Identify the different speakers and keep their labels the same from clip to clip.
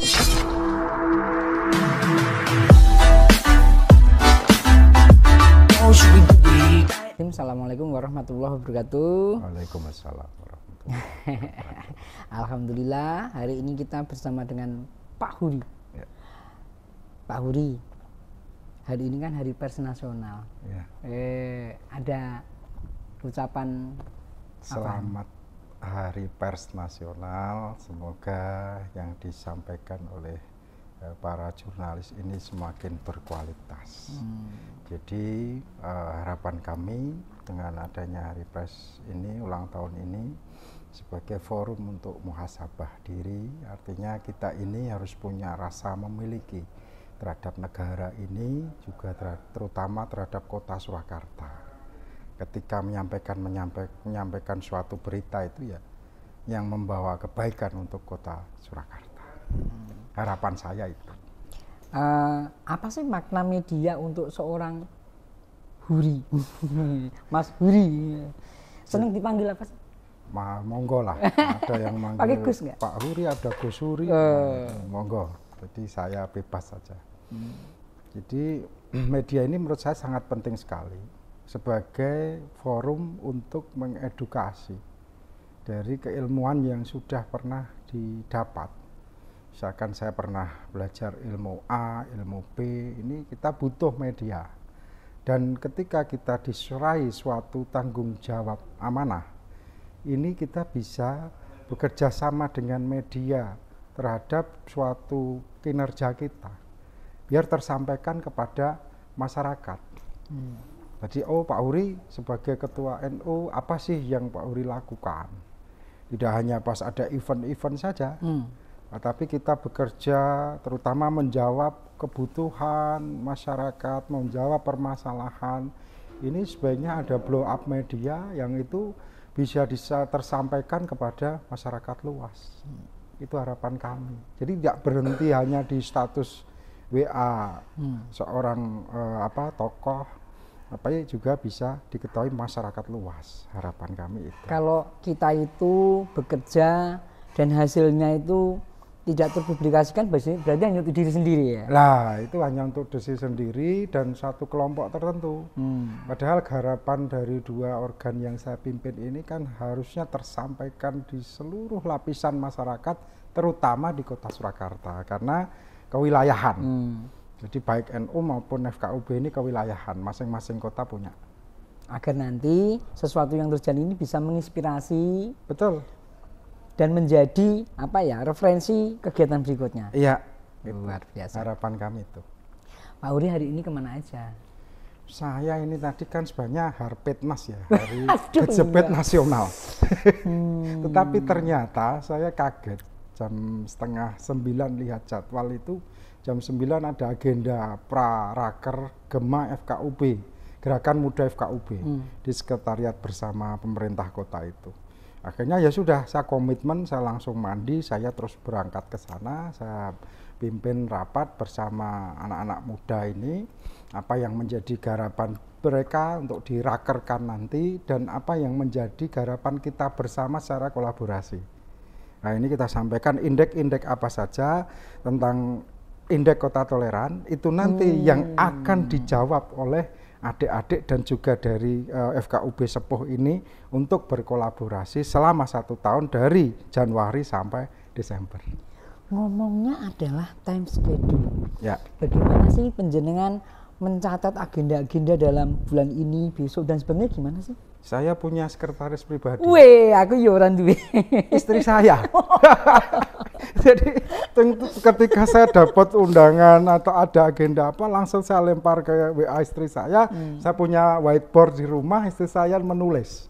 Speaker 1: Assalamualaikum warahmatullahi wabarakatuh.
Speaker 2: Waalaikumsalam warahmatullahi wabarakatuh.
Speaker 1: Alhamdulillah, hari ini kita bersama dengan Pak Huri.
Speaker 2: Ya.
Speaker 1: Pak Huri, hari ini kan Hari Pers Nasional.
Speaker 2: Ya.
Speaker 1: Ada ucapan
Speaker 2: Selamat Hari Pers Nasional. Semoga yang disampaikan oleh para jurnalis ini semakin berkualitas. Jadi harapan kami dengan adanya Hari Pers ini, ulang tahun ini, sebagai forum untuk muhasabah diri, artinya kita ini harus punya rasa memiliki terhadap negara ini, juga terutama terhadap kota Surakarta. Ketika menyampaikan suatu berita itu ya yang membawa kebaikan untuk kota Surakarta. Harapan saya itu.
Speaker 1: Apa sih makna media untuk seorang Huri? Mas Huri. Senang dipanggil apa sih?
Speaker 2: Monggo lah. Ada yang manggil
Speaker 1: Pakai Gus nggak?
Speaker 2: Pak Huri, ada Gus Huri. Monggo. Jadi saya bebas saja. Jadi media ini menurut saya sangat penting sekali sebagai forum untuk mengedukasi dari keilmuan yang sudah pernah didapat. Misalkan saya pernah belajar ilmu A, ilmu B, ini kita butuh media. Dan ketika kita diserai suatu tanggung jawab amanah, ini kita bisa bekerja sama dengan media terhadap suatu kinerja kita, biar tersampaikan kepada masyarakat. Jadi, Pak Huri sebagai ketua NU, apa sih yang Pak Huri lakukan? Tidak hanya pas ada event-event saja, tapi kita bekerja terutama menjawab kebutuhan masyarakat, menjawab permasalahan. Ini sebaiknya ada blow up media yang itu bisa tersampaikan kepada masyarakat luas. Itu harapan kami. Jadi tidak berhenti hanya di status WA seorang tokoh, tapi juga bisa diketahui masyarakat luas. Harapan kami itu.
Speaker 1: Kalau kita itu bekerja dan hasilnya itu tidak terpublikasikan, berarti hanya untuk diri sendiri ya?
Speaker 2: Lah, itu hanya untuk diri sendiri dan satu kelompok tertentu. Padahal harapan dari dua organ yang saya pimpin ini kan harusnya tersampaikan di seluruh lapisan masyarakat, terutama di kota Surakarta, karena kewilayahan. Jadi baik NU maupun FKUB ini kewilayahan, masing-masing kota punya.
Speaker 1: Agar nanti sesuatu yang terjadi ini bisa menginspirasi.
Speaker 2: Betul.
Speaker 1: Dan menjadi referensi kegiatan berikutnya.
Speaker 2: Iya,
Speaker 1: luar biasa.
Speaker 2: Harapan kami itu.
Speaker 1: Pak Huri hari ini kemana aja?
Speaker 2: Saya ini tadi kan sebenarnya Harpetnas ya, Hari Kejepit Nasional. Tetapi ternyata saya kaget, jam 8:30 lihat jadwal itu, jam 9 ada agenda Praraker Gema FKUB, Gerakan Muda FKUB, di sekretariat bersama pemerintah kota itu. Akhirnya ya sudah, saya komitmen, saya langsung mandi, saya terus berangkat ke sana, saya pimpin rapat bersama anak-anak muda ini, apa yang menjadi garapan mereka untuk dirakerkan nanti, dan apa yang menjadi garapan kita bersama secara kolaborasi. Nah, ini kita sampaikan indeks-indeks apa saja tentang indeks kota toleran, itu nanti yang akan dijawab oleh adik-adik dan juga dari FKUB Sepuh ini untuk berkolaborasi selama 1 tahun dari Januari sampai Desember.
Speaker 1: Ngomongnya adalah time schedule.
Speaker 2: Ya.
Speaker 1: Bagaimana sih penjenengan mencatat agenda-agenda dalam bulan ini, besok dan sebagainya, gimana sih?
Speaker 2: Saya punya sekretaris pribadi.
Speaker 1: Weh, aku ya orang duwe.
Speaker 2: Istri saya. Jadi ketika saya dapat undangan atau ada agenda apa, langsung saya lempar ke WA istri saya. Saya punya whiteboard di rumah, istri saya menulis.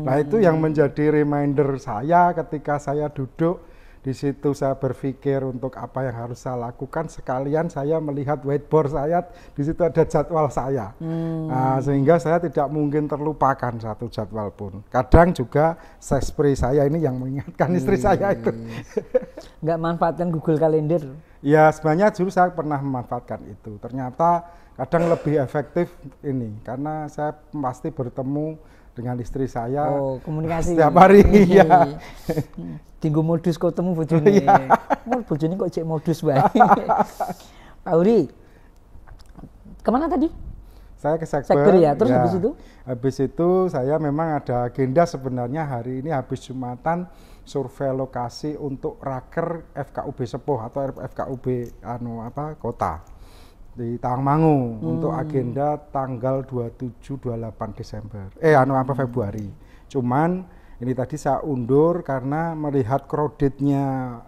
Speaker 2: Nah, itu yang menjadi reminder saya ketika saya duduk di situ, saya berpikir untuk apa yang harus saya lakukan, sekalian saya melihat whiteboard saya, di situ ada jadwal saya. Nah, sehingga saya tidak mungkin terlupakan satu jadwal pun. Kadang juga sespri saya ini yang mengingatkan istri saya itu.
Speaker 1: Nggak manfaatkan Google Calendar?
Speaker 2: Ya, sebenarnya dulu saya pernah memanfaatkan itu. Ternyata kadang lebih efektif ini, karena saya pasti bertemu dengan istri saya.
Speaker 1: Oh, komunikasi.
Speaker 2: Setiap hari, ya.
Speaker 1: Tinggu modus ketemu bojone. Oh, bojone kok cek modus bae. Pak Huri, kemana tadi?
Speaker 2: Saya ke
Speaker 1: Sekber ya, terus habis itu?
Speaker 2: Habis itu saya memang ada agenda sebenarnya hari ini habis Jumatan survei lokasi untuk raker FKUB Sepuh atau FKUB kota di Tawangmangu untuk agenda tanggal 27-28 Desember. Februari. Cuman ini tadi saya undur karena melihat kreditnya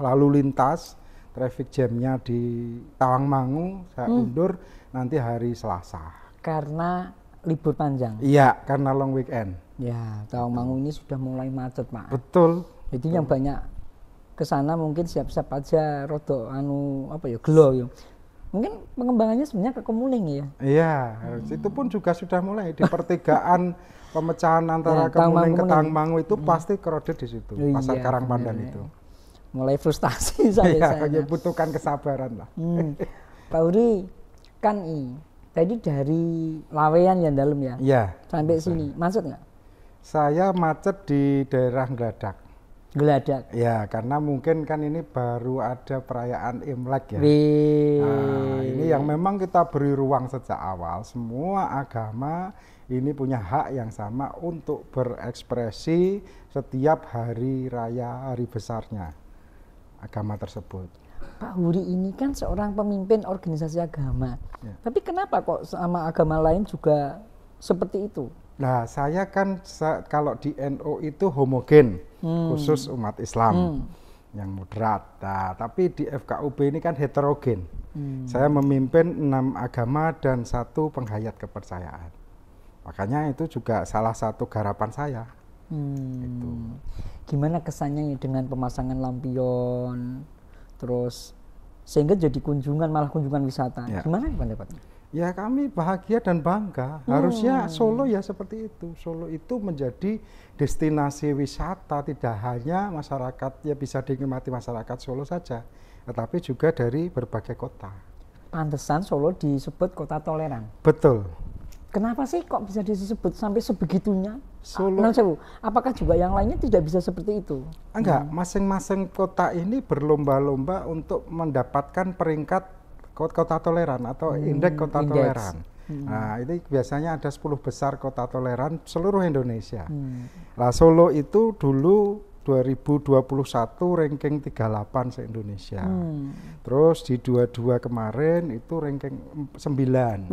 Speaker 2: lalu lintas traffic jamnya di Tawangmangu saya undur nanti hari Selasa.
Speaker 1: Karena libur panjang.
Speaker 2: Iya, karena long weekend.
Speaker 1: Ya, Tawangmangu ini sudah mulai macet, Pak.
Speaker 2: Betul.
Speaker 1: Jadi yang banyak ke sana mungkin siap-siap aja rodo gelo ya. Mungkin pengembangannya sebenarnya ke Kemuning ya.
Speaker 2: Iya, itu pun juga sudah mulai di pertigaan pemecahan antara Kemuning ke Tawangmangu itu pasti kredit di situ. Pasar Karangpandan itu.
Speaker 1: Mulai frustasi saya.
Speaker 2: Iya, butuhkan kesabaran lah.
Speaker 1: Pak Huri, kan tadi dari Lawean ya dalam ya?
Speaker 2: Iya.
Speaker 1: Sampai sini, macet nggak?
Speaker 2: Saya macet di daerah Geladak.
Speaker 1: Geladak?
Speaker 2: Ya, karena mungkin kan ini baru ada perayaan Imlek ya. Nah, ini yang memang kita beri ruang sejak awal. Semua agama ini punya hak yang sama untuk berekspresi setiap hari raya, hari besarnya agama tersebut.
Speaker 1: Pak Huri ini kan seorang pemimpin organisasi agama, tapi kenapa kok sama agama lain juga seperti itu?
Speaker 2: Nah, saya kan kalau di NU itu homogen, khusus umat Islam yang moderat. Nah, tapi di FKUB ini kan heterogen. Saya memimpin 6 agama dan 1 penghayat kepercayaan. Makanya itu juga salah satu garapan saya. Itu.
Speaker 1: Gimana kesannya dengan pemasangan lampion, terus sehingga jadi malah kunjungan wisata? Ya. Gimana pendapatnya?
Speaker 2: Ya kami bahagia dan bangga. Harusnya Solo ya seperti itu. Solo itu menjadi destinasi wisata, tidak hanya masyarakat ya bisa dinikmati masyarakat Solo saja, tetapi juga dari berbagai kota.
Speaker 1: Pantesan Solo disebut kota toleran.
Speaker 2: Betul.
Speaker 1: Kenapa sih kok bisa disebut sampai sebegitunya?
Speaker 2: Solo.
Speaker 1: Apakah juga yang lainnya tidak bisa seperti itu?
Speaker 2: Enggak, masing-masing kota ini berlomba-lomba untuk mendapatkan peringkat kota toleran atau indeks kota toleran. Nah, ini biasanya ada 10 besar kota toleran seluruh Indonesia. Nah, Solo itu dulu 2021 ranking 38 se-Indonesia. Terus di 22 kemarin itu ranking 9.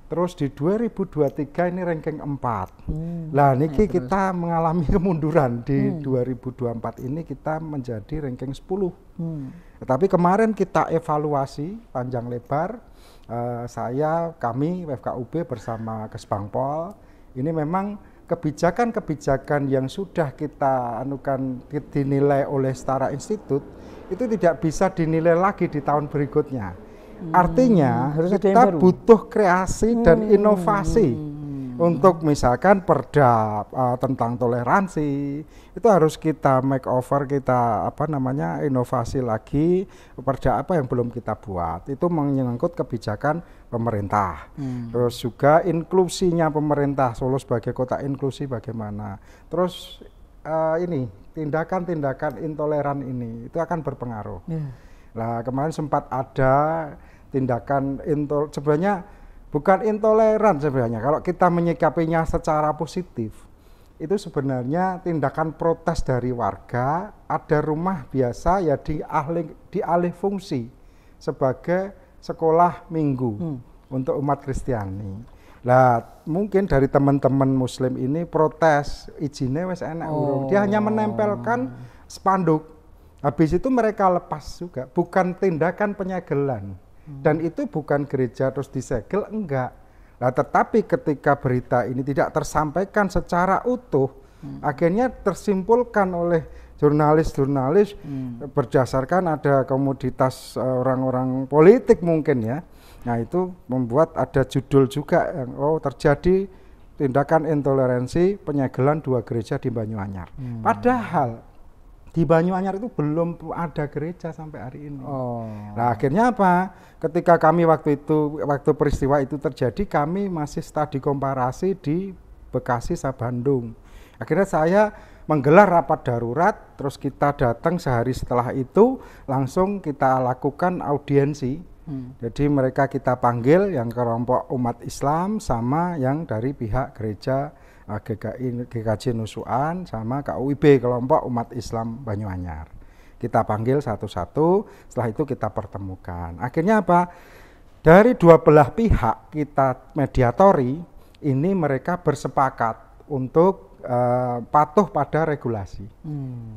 Speaker 2: Terus di 2023 ini ranking 4. Lah niki kita mengalami kemunduran di 2024 ini kita menjadi ranking 10. Tetapi kemarin kita evaluasi panjang lebar, kami FKUB bersama Kesbangpol, ini memang kebijakan-kebijakan yang sudah kita dinilai oleh Setara Institut itu tidak bisa dinilai lagi di tahun berikutnya. Artinya kita butuh kreasi dan inovasi untuk misalkan perda tentang toleransi itu harus kita make over, kita inovasi lagi perda apa yang belum kita buat itu menyangkut kebijakan pemerintah. Terus juga inklusinya pemerintah Solo sebagai kota inklusi bagaimana. Terus ini tindakan-tindakan intoleran ini itu akan berpengaruh. Nah kemarin sempat ada tindakan sebenarnya bukan intoleran sebenarnya kalau kita menyikapinya secara positif itu sebenarnya tindakan protes dari warga. Ada rumah biasa ya dialih fungsi sebagai sekolah minggu untuk umat Kristiani. Nah mungkin dari teman-teman Muslim ini protes izinnya wes enak dia hanya menempelkan spanduk, habis itu mereka lepas juga, bukan tindakan penyegelan. Dan itu bukan gereja terus disegel, enggak. Nah, tetapi ketika berita ini tidak tersampaikan secara utuh, akhirnya tersimpulkan oleh jurnalis-jurnalis berdasarkan ada komoditas orang-orang politik mungkin ya. Nah, itu membuat ada judul juga yang terjadi tindakan intoleransi penyegelan 2 gereja di Banyuanyar. Padahal di Banyuanyar itu belum ada gereja sampai hari ini. Nah akhirnya apa? Ketika kami waktu peristiwa itu terjadi, kami masih studi komparasi di Bekasi sama Bandung. Akhirnya saya menggelar rapat darurat, terus kita datang sehari setelah itu langsung kita lakukan audiensi. Jadi mereka kita panggil yang kelompok umat Islam sama yang dari pihak gereja GKJ Nusuan sama KUIB kelompok umat Islam Banyuanyar. Kita panggil satu-satu, setelah itu kita pertemukan. Akhirnya apa? Dari dua belah pihak kita mediatori, ini mereka bersepakat untuk patuh pada regulasi,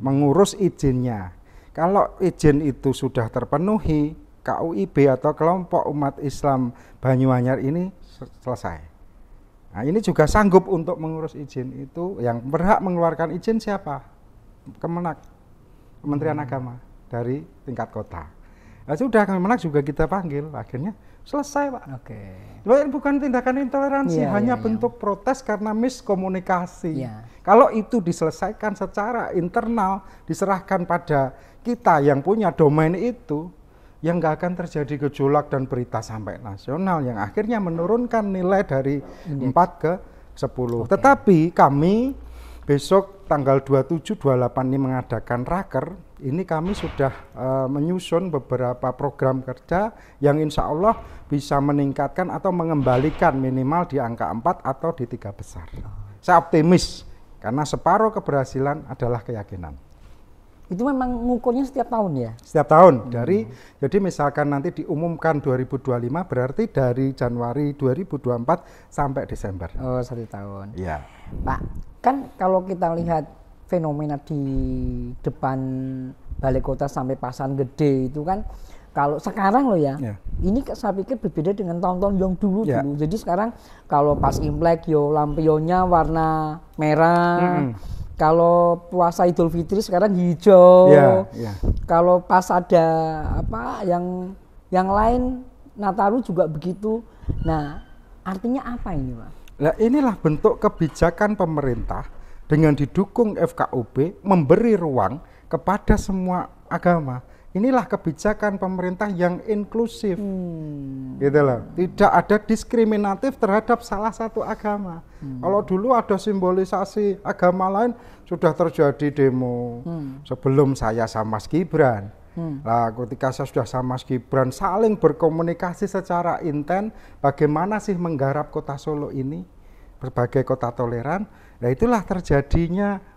Speaker 2: mengurus izinnya. Kalau izin itu sudah terpenuhi, KUIB atau kelompok umat Islam Banyuanyar ini selesai. Nah, ini juga sanggup untuk mengurus izin itu. Yang berhak mengeluarkan izin siapa? Kementerian Agama dari tingkat kota. Nah, sudah Kemenak juga kita panggil, akhirnya selesai, Pak.
Speaker 1: Oke.
Speaker 2: Bukan tindakan intoleransi, hanya bentuk protes karena miskomunikasi. Kalau itu diselesaikan secara internal, diserahkan pada kita yang punya domain itu, yang nggak akan terjadi gejolak dan berita sampai nasional yang akhirnya menurunkan nilai dari 4 ke 10. Tetapi kami besok tanggal 27-28 ini mengadakan raker. Ini kami sudah menyusun beberapa program kerja yang insya Allah bisa meningkatkan atau mengembalikan minimal di angka 4 atau di 3 besar. Saya optimis karena separuh keberhasilan adalah keyakinan.
Speaker 1: Itu memang ngukurnya setiap tahun ya?
Speaker 2: Setiap tahun. Jadi misalkan nanti diumumkan 2025 berarti dari Januari 2024 sampai Desember.
Speaker 1: Oh, 1 tahun.
Speaker 2: Iya.
Speaker 1: Pak, kan kalau kita lihat fenomena di depan balai kota sampai Pasan Gede itu kan, kalau sekarang loh ya, ini saya pikir berbeda dengan tahun-tahun yang dulu. Jadi sekarang kalau pas Imlek lampionnya warna merah. Kalau puasa Idul Fitri sekarang hijau. Kalau pas ada apa yang lain Nataru juga begitu. Nah, artinya apa ini, Pak?
Speaker 2: Nah, inilah bentuk kebijakan pemerintah dengan didukung FKUB memberi ruang kepada semua agama. Inilah kebijakan pemerintah yang inklusif, gitu loh. Tidak ada diskriminatif terhadap salah satu agama. Kalau dulu ada simbolisasi agama lain, sudah terjadi demo. Sebelum saya sama Mas Gibran, nah, ketika saya sudah sama Mas Gibran saling berkomunikasi secara intens, bagaimana sih menggarap kota Solo ini sebagai kota toleran. Nah, itulah terjadinya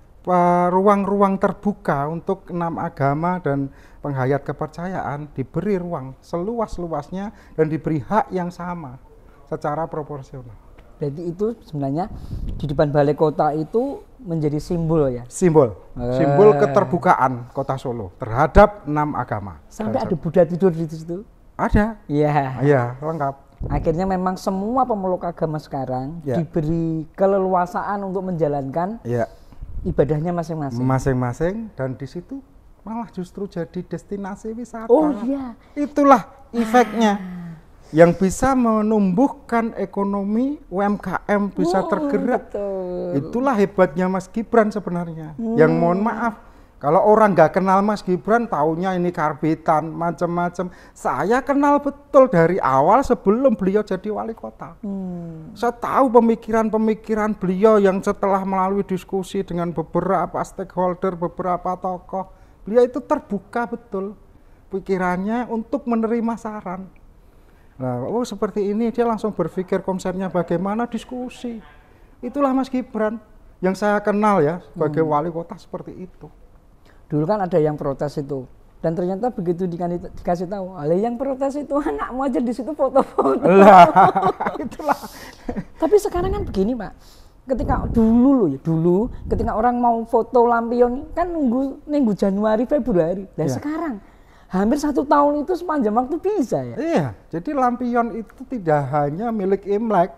Speaker 2: ruang-ruang terbuka untuk 6 agama dan penghayat kepercayaan diberi ruang seluas-luasnya dan diberi hak yang sama secara proporsional.
Speaker 1: Jadi itu sebenarnya di depan balai kota itu menjadi simbol ya?
Speaker 2: Simbol keterbukaan kota Solo terhadap 6 agama.
Speaker 1: Sampai ada Buddha tidur di situ?
Speaker 2: Ada. Iya, lengkap.
Speaker 1: Akhirnya memang semua pemeluk agama sekarang diberi keleluasaan untuk menjalankan ibadahnya masing-masing. Dan di situ malah justru jadi destinasi wisata. Oh iya.
Speaker 2: Itulah efeknya yang bisa menumbuhkan ekonomi UMKM bisa tergerak.
Speaker 1: Betul.
Speaker 2: Itulah hebatnya Mas Gibran sebenarnya. Yang mohon maaf, kalau orang nggak kenal Mas Gibran, taunya ini karbitan, macam-macam. Saya kenal betul dari awal sebelum beliau jadi wali kota. Saya tahu pemikiran-pemikiran beliau yang setelah melalui diskusi dengan beberapa stakeholder, beberapa tokoh, beliau itu terbuka betul pikirannya untuk menerima saran. Nah, seperti ini dia langsung berpikir konsepnya bagaimana diskusi. Itulah Mas Gibran yang saya kenal ya sebagai wali kota seperti itu.
Speaker 1: Dulu kan ada yang protes itu, dan ternyata begitu dikasih tahu, yang protes itu anakmu aja di situ foto-foto.
Speaker 2: Itulah.
Speaker 1: Tapi sekarang kan begini, Pak. Ketika dulu ketika orang mau foto lampion kan nunggu Januari Februari. Dan sekarang hampir 1 tahun itu sepanjang waktu bisa ya. Iya,
Speaker 2: jadi lampion itu tidak hanya milik Imlek,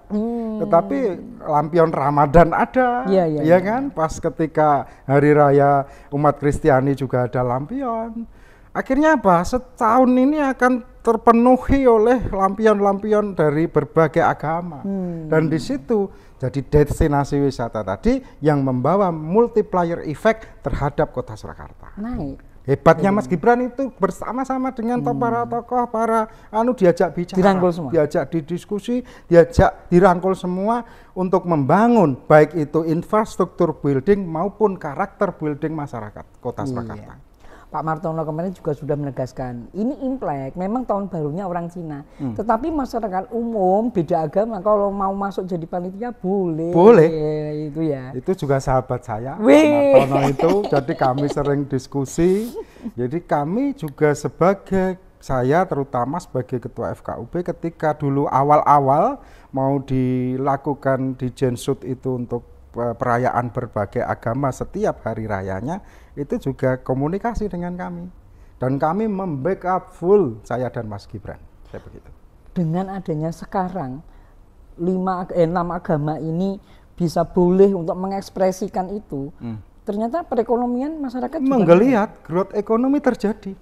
Speaker 2: tetapi lampion Ramadan ada, ya kan? Pas ketika hari raya umat Kristiani juga ada lampion. Akhirnya apa? Setahun ini akan terpenuhi oleh lampion-lampion dari berbagai agama. Dan di situ jadi destinasi wisata tadi yang membawa multiplier effect terhadap kota Surakarta.
Speaker 1: Naik.
Speaker 2: Hebatnya Mas Gibran itu bersama-sama dengan para tokoh, para diajak bicara,
Speaker 1: dirangkul semua,
Speaker 2: diajak didiskusi, diajak dirangkul semua untuk membangun baik itu infrastruktur building maupun karakter building masyarakat Kota Surakarta.
Speaker 1: Pak Martono kemarin juga sudah menegaskan, ini Imlek memang tahun barunya orang Cina, tetapi masyarakat umum beda agama kalau mau masuk jadi panitia boleh.
Speaker 2: Boleh.
Speaker 1: Itu ya.
Speaker 2: Itu juga sahabat saya, Pak Martono itu. Jadi kami sering diskusi. Jadi kami juga saya terutama sebagai ketua FKUB ketika dulu awal-awal mau dilakukan di Jensut itu untuk perayaan berbagai agama setiap hari rayanya, itu juga komunikasi dengan kami dan kami membackup full saya dan Mas Gibran. Kayak begitu.
Speaker 1: Dengan adanya sekarang 6 agama ini bisa boleh untuk mengekspresikan itu, ternyata perekonomian masyarakat juga
Speaker 2: menggeliat, growth ekonomi terjadi.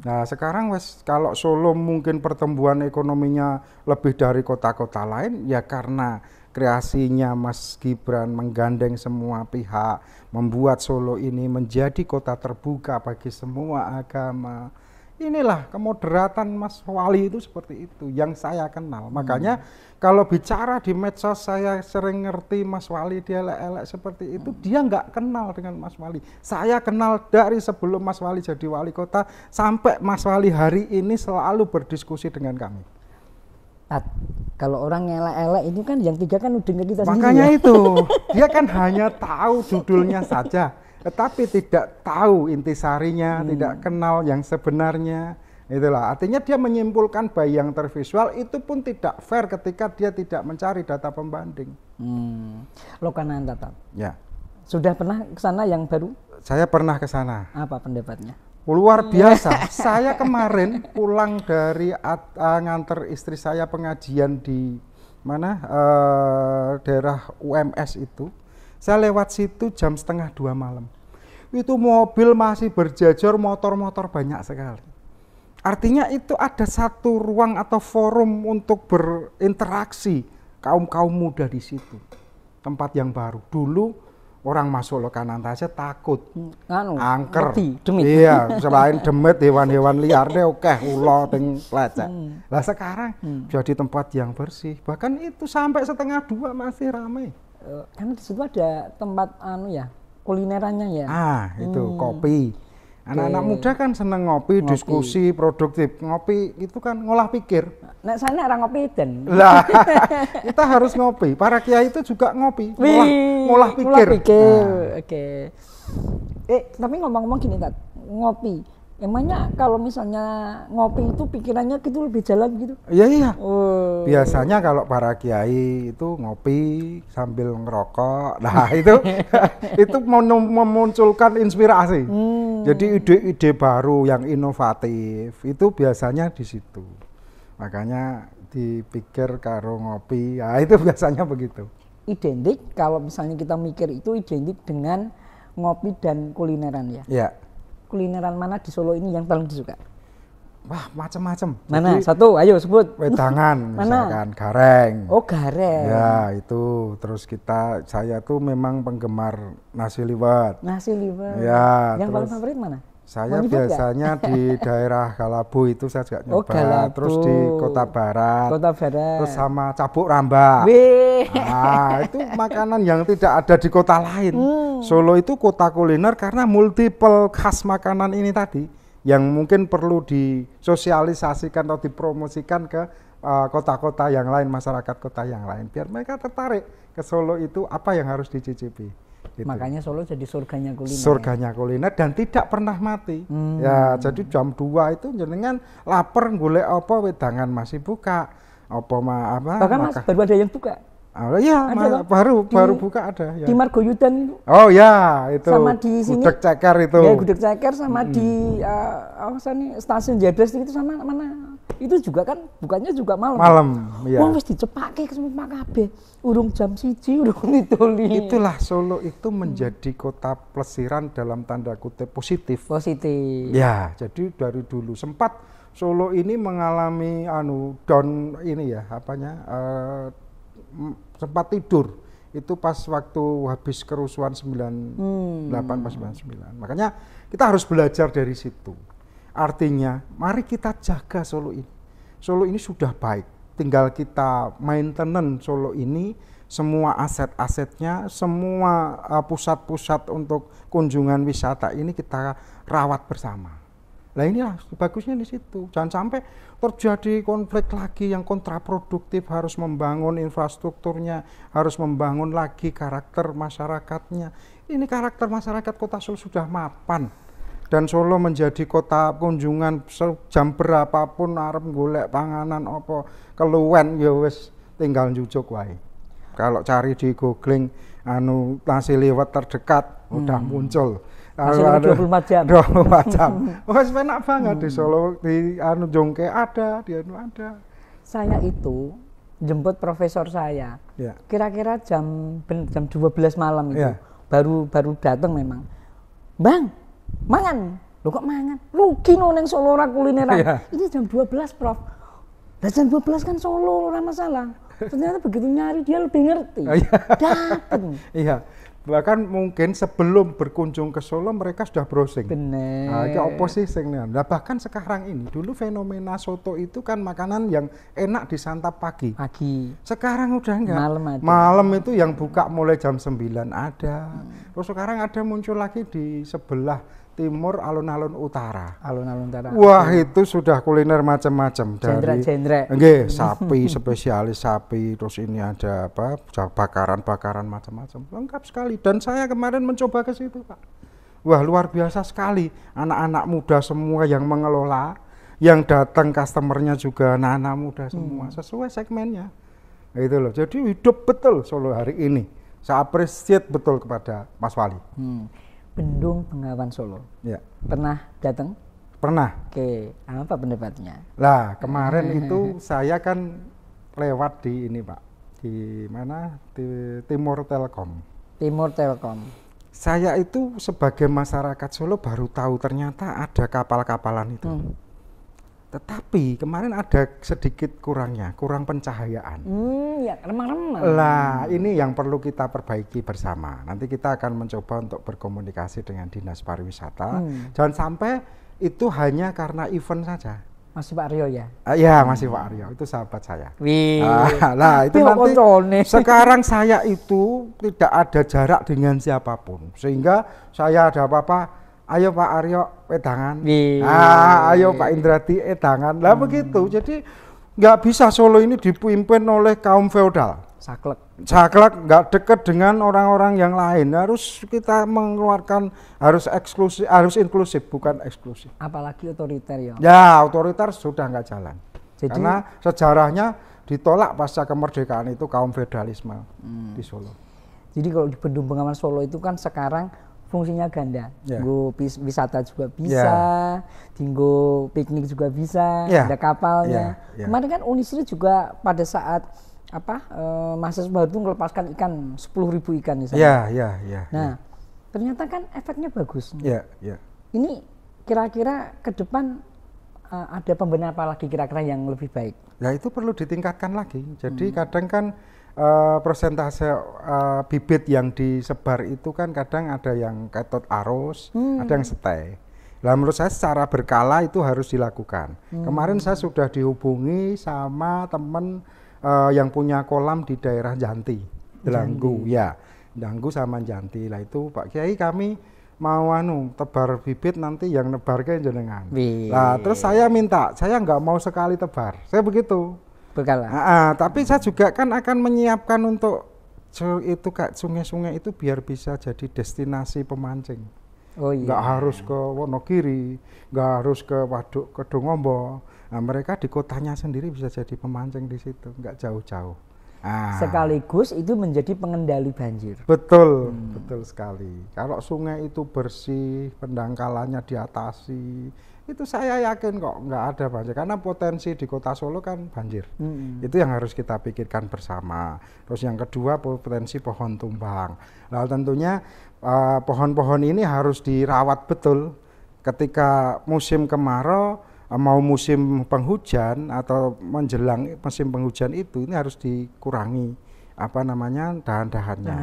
Speaker 2: Nah sekarang kalau Solo mungkin pertumbuhan ekonominya lebih dari kota-kota lain, ya karena kreasinya Mas Gibran menggandeng semua pihak, membuat Solo ini menjadi kota terbuka bagi semua agama. Inilah kemoderatan Mas Wali itu seperti itu yang saya kenal. Makanya kalau bicara di medsos saya sering ngerti Mas Wali dia elek-elek seperti itu, dia nggak kenal dengan Mas Wali. Saya kenal dari sebelum Mas Wali jadi wali kota sampai Mas Wali hari ini selalu berdiskusi dengan kami.
Speaker 1: Kalau orang elek-elek itu kan yang 3 kan udah kita sendiri.
Speaker 2: Makanya itu, dia kan hanya tahu judulnya saja, tetapi tidak tahu intisarinya, tidak kenal yang sebenarnya. Itulah, artinya dia menyimpulkan baik yang tervisual itu pun tidak fair ketika dia tidak mencari data pembanding.
Speaker 1: Lokanan Tatat.
Speaker 2: Ya.
Speaker 1: Sudah pernah ke sana yang baru?
Speaker 2: Saya pernah ke sana.
Speaker 1: Apa pendapatnya?
Speaker 2: Luar biasa. Saya kemarin pulang dari nganter istri saya pengajian di mana daerah UMS itu. Saya lewat situ jam 1:30 malam. Itu mobil masih berjajar, motor-motor banyak sekali. Artinya itu ada satu ruang atau forum untuk berinteraksi kaum-kaum muda di situ. Tempat yang baru. Dulu orang masuk Lokanan aja takut, angker, demit. Iya, selain demit hewan-hewan liar deh, ulo ting lecek. Lah sekarang jadi tempat yang bersih, bahkan itu sampai 1:30 masih ramai.
Speaker 1: Karena di situ ada tempat kulinerannya ya.
Speaker 2: Itu kopi. Anak-anak muda kan seneng ngopi, diskusi, produktif. Ngopi itu kan ngolah pikir.
Speaker 1: Nek sana orang ngopi dan.
Speaker 2: Lah, kita harus ngopi. Para kiai itu juga ngopi, ngolah pikir.
Speaker 1: Oke. Tapi ngomong-ngomong gini, Tat, ngopi. Emangnya kalau misalnya ngopi itu pikirannya gitu lebih jalan gitu?
Speaker 2: Iya. Biasanya kalau para kiai itu ngopi sambil ngerokok. Nah, itu memunculkan inspirasi. Jadi ide-ide baru yang inovatif itu biasanya di situ. Makanya dipikir karo ngopi. Nah, itu biasanya begitu.
Speaker 1: Identik kalau misalnya kita mikir itu identik dengan ngopi dan kulineran ya.
Speaker 2: Iya.
Speaker 1: Kulineran mana di Solo ini yang paling disuka?
Speaker 2: Wah, macam-macam.
Speaker 1: Mana? Satu, ayo sebut.
Speaker 2: Wedangan, misalkan gareng.
Speaker 1: Oh, gareng.
Speaker 2: Ya, itu. Terus saya tuh memang penggemar nasi liwet.
Speaker 1: Nasi liwet.
Speaker 2: Ya.
Speaker 1: Yang paling favorit mana?
Speaker 2: Saya biasanya di daerah Galabu itu saya juga nyoba.
Speaker 1: Galabu.
Speaker 2: Terus di Kota Barat.
Speaker 1: Kota Barat.
Speaker 2: Terus sama cabuk rambak. Nah, itu makanan yang tidak ada di kota lain. Solo itu kota kuliner karena multiple khas makanan ini tadi yang mungkin perlu disosialisasikan atau dipromosikan ke kota-kota yang lain, masyarakat kota yang lain biar mereka tertarik ke Solo itu apa yang harus dicicipi. Gitu.
Speaker 1: Makanya Solo jadi surganya kuliner.
Speaker 2: Surganya kuliner dan tidak pernah mati. Ya, jadi jam 2 itu jenengan lapar golek apa wedangan masih buka.
Speaker 1: Bahkan baru ada yang buka.
Speaker 2: Iya, baru buka ada ya.
Speaker 1: Di Margoyudan itu.
Speaker 2: Oh ya, itu.
Speaker 1: Sama di sini.
Speaker 2: Gudeg Ceker itu.
Speaker 1: Ya, Gudeg Ceker sama di stasiun Jebres itu sama mana? Itu juga kan bukanya juga malam.
Speaker 2: Malam, iya.
Speaker 1: Wong wis dicepake ke semua kabeh. Urung jam 1 urung dituli.
Speaker 2: Itulah Solo itu menjadi kota plesiran dalam tanda kutip positif.
Speaker 1: Positif.
Speaker 2: Ya, jadi dari dulu sempat Solo ini mengalami down ini ya, sempat tidur. itu pas waktu habis kerusuhan 98 pas 99. Makanya kita harus belajar dari situ. Artinya, mari kita jaga Solo ini. Solo ini sudah baik, tinggal kita maintenance Solo ini, semua aset-asetnya, semua pusat-pusat untuk kunjungan wisata ini kita rawat bersama. Nah inilah bagusnya di situ. Jangan sampai terjadi konflik lagi yang kontraproduktif, harus membangun infrastrukturnya, harus membangun lagi karakter masyarakatnya. Ini karakter masyarakat Kota Solo sudah mapan. Dan Solo menjadi kota kunjungan jam berapapun arep golek panganan apa keluwen ya wis tinggal njujuk wae. Kalau cari di googling nasi liwet terdekat udah muncul.
Speaker 1: Masih 24 jam.
Speaker 2: 24 jam. Wes enak banget di Solo, di Jongke ada, di ada.
Speaker 1: Saya itu jemput profesor saya.
Speaker 2: Ya.
Speaker 1: Kira-kira jam 12 malam itu.
Speaker 2: Ya.
Speaker 1: Baru datang memang. Bang, mangan. Loh kok mangan? Rugi no neng Solo ora kulineran. Ya. Ini jam 12, Prof. Lah jam 12 kan Solo ora masalah. Ternyata begitu nyari dia lebih ngerti. Datang.
Speaker 2: Iya. Bahkan mungkin sebelum berkunjung ke Solo mereka sudah browsing.
Speaker 1: Bener.
Speaker 2: Nah, itu oposisi. Nah, bahkan sekarang ini dulu fenomena soto itu kan makanan yang enak disantap pagi. Sekarang udah enggak. Malam itu yang buka mulai jam 9 ada. Terus sekarang ada muncul lagi di sebelah timur alun-alun utara. Wah, itu sudah kuliner macam-macam dari nggih, sapi spesialis sapi, terus ini ada apa? Bakaran-bakaran macam-macam. Lengkap sekali. Dan saya kemarin mencoba ke situ, Pak. Wah, luar biasa sekali. Anak-anak muda semua yang mengelola, yang datang customernya juga anak-anak muda semua, sesuai segmennya. Nah, itu loh. Jadi hidup betul Solo hari ini. Saya appreciate betul kepada Mas Wali.
Speaker 1: Bendung Bengawan Solo.
Speaker 2: Ya.
Speaker 1: Pernah datang?
Speaker 2: Pernah.
Speaker 1: Oke, apa pendapatnya?
Speaker 2: Lah, kemarin itu saya kan lewat di ini, Pak. Di mana? Di Timur Telkom.
Speaker 1: Timur Telkom.
Speaker 2: Saya itu sebagai masyarakat Solo baru tahu ternyata ada kapal-kapalan itu. Tetapi kemarin ada sedikit kurang pencahayaan.
Speaker 1: Ya remang-remang.
Speaker 2: Lah, ini yang perlu kita perbaiki bersama. Nanti kita akan mencoba untuk berkomunikasi dengan Dinas Pariwisata. Jangan sampai itu hanya karena event saja.
Speaker 1: Masih Pak Aryo ya?
Speaker 2: Ya, masih Pak Aryo. Itu sahabat saya.
Speaker 1: Nah,
Speaker 2: itu nanti sekarang saya itu tidak ada jarak dengan siapapun. Sehingga saya ada apa-apa, ayo Pak Aryo wedangan, ayo Pak Indrati wedangan. Lah begitu. Jadi nggak bisa Solo ini dipimpin oleh kaum feodal. Saklek, nggak dekat dengan orang-orang yang lain. Harus kita mengeluarkan, harus inklusif, bukan eksklusif.
Speaker 1: Apalagi otoriter ya.
Speaker 2: Ya, otoriter sudah nggak jalan. Jadi, karena sejarahnya ditolak pasca kemerdekaan itu kaum feodalisme di Solo.
Speaker 1: Jadi kalau di Bendung Bengawan Solo itu kan sekarang fungsinya ganda, Dinggo wisata juga bisa, dinggo piknik juga bisa, ada kapalnya. Kemarin kan Unisri juga pada saat mahasiswa baru itu melepaskan ikan 10.000 ikan di sana. Nah, ternyata kan efeknya bagus. Ini kira-kira ke depan ada pembenahan apa lagi kira-kira yang lebih baik?
Speaker 2: Nah itu perlu ditingkatkan lagi. Jadi kadang kan persentase bibit yang disebar itu kan kadang ada yang ketut arus, ada yang stay. Nah menurut saya secara berkala itu harus dilakukan. Kemarin saya sudah dihubungi sama teman yang punya kolam di daerah Janti, Delanggu, Delanggu sama Janti. Lah itu Pak Kiai kami mau tebar bibit nanti yang nebar ke jenengan. Nah terus saya minta, saya nggak mau sekali tebar, saya begitu. Tapi saya juga kan akan menyiapkan untuk itu Kak, sungai-sungai itu biar bisa jadi destinasi pemancing. Nggak harus ke Wonogiri, nggak harus ke Waduk Kedungombo. Nah mereka di kotanya sendiri bisa jadi pemancing di situ, nggak jauh-jauh.
Speaker 1: Sekaligus itu menjadi pengendali banjir.
Speaker 2: Betul, betul sekali. Kalau sungai itu bersih, pendangkalannya diatasi, itu saya yakin kok nggak ada banjir. Karena potensi di kota Solo kan banjir. Itu yang harus kita pikirkan bersama. Terus yang kedua potensi pohon tumbang. Nah tentunya pohon-pohon ini harus dirawat betul. Ketika musim kemarau, mau musim penghujan atau menjelang musim penghujan itu ini harus dikurangi apa namanya dahan-dahannya,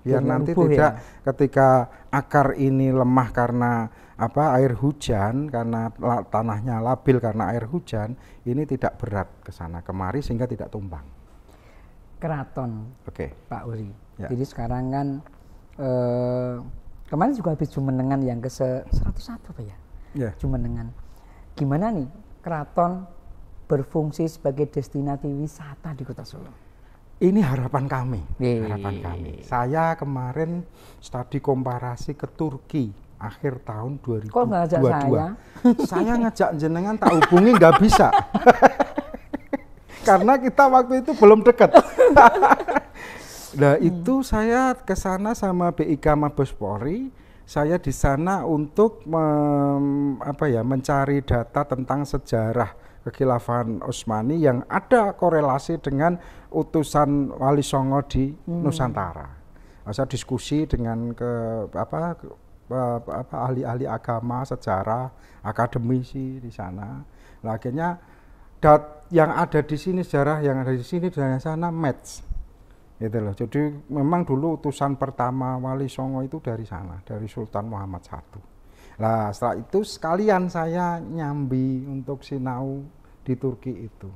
Speaker 2: biar
Speaker 1: Jadi
Speaker 2: nanti
Speaker 1: rubuh
Speaker 2: tidak
Speaker 1: ya?
Speaker 2: ketika akar ini lemah karena apa air hujan, karena tanahnya labil karena air hujan, ini tidak berat ke sana kemari sehingga tidak tumbang.
Speaker 1: Keraton, Pak Uri.
Speaker 2: Ya.
Speaker 1: Jadi sekarang kan kemarin juga habis Jumenengan yang ke 101 Pak ya?
Speaker 2: Ya.
Speaker 1: Jumenengan. Gimana nih keraton berfungsi sebagai destinasi wisata di Kota Solo?
Speaker 2: Ini harapan kami, harapan kami. Saya kemarin studi komparasi ke Turki akhir tahun 2022.
Speaker 1: Kok nggak ajak saya?
Speaker 2: Saya ngajak jenengan tak hubungi nggak bisa. Karena kita waktu itu belum dekat. Nah itu saya ke sana sama BIK Mabes Polri. Saya di sana untuk mencari data tentang sejarah kekhilafan Utsmani yang ada korelasi dengan utusan Wali Songo di Nusantara. Saya diskusi dengan ahli-ahli agama, sejarah, akademisi di sana. Nah, akhirnya yang ada di sini sejarah, yang ada di sini dan sana match. Gitu loh. Jadi memang dulu utusan pertama Wali Songo itu dari sana, dari Sultan Muhammad I. Nah, setelah itu sekalian saya nyambi untuk sinau di Turki itu.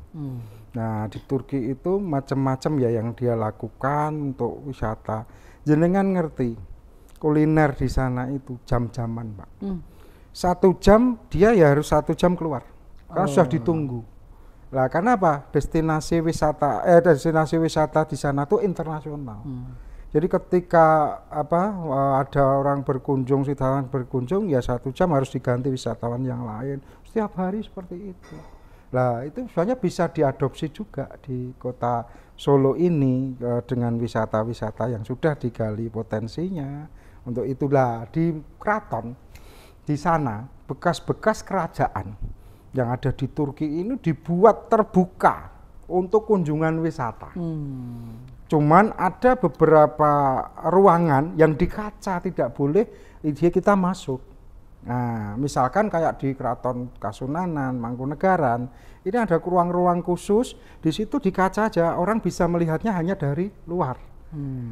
Speaker 2: Nah, di Turki itu macam-macam ya yang dia lakukan untuk wisata. Jenengan ngerti, kuliner di sana itu jam-jaman, Pak. 1 jam dia ya harus 1 jam keluar. Karena sudah ditunggu. Lah, karena apa? Destinasi wisata di sana tuh internasional. Jadi ketika ada orang berkunjung, wisatawan berkunjung, ya 1 jam harus diganti wisatawan yang lain. Setiap hari seperti itu. Nah itu sebenarnya bisa diadopsi juga di kota Solo ini dengan wisata-wisata yang sudah digali potensinya. Untuk itulah di keraton, di sana bekas-bekas kerajaan yang ada di Turki ini dibuat terbuka untuk kunjungan wisata. Cuman ada beberapa ruangan yang dikaca, tidak boleh kita masuk. Nah, misalkan kayak di Keraton Kasunanan, Mangkunegaran, ini ada ruang-ruang khusus, di situ dikaca aja, orang bisa melihatnya hanya dari luar.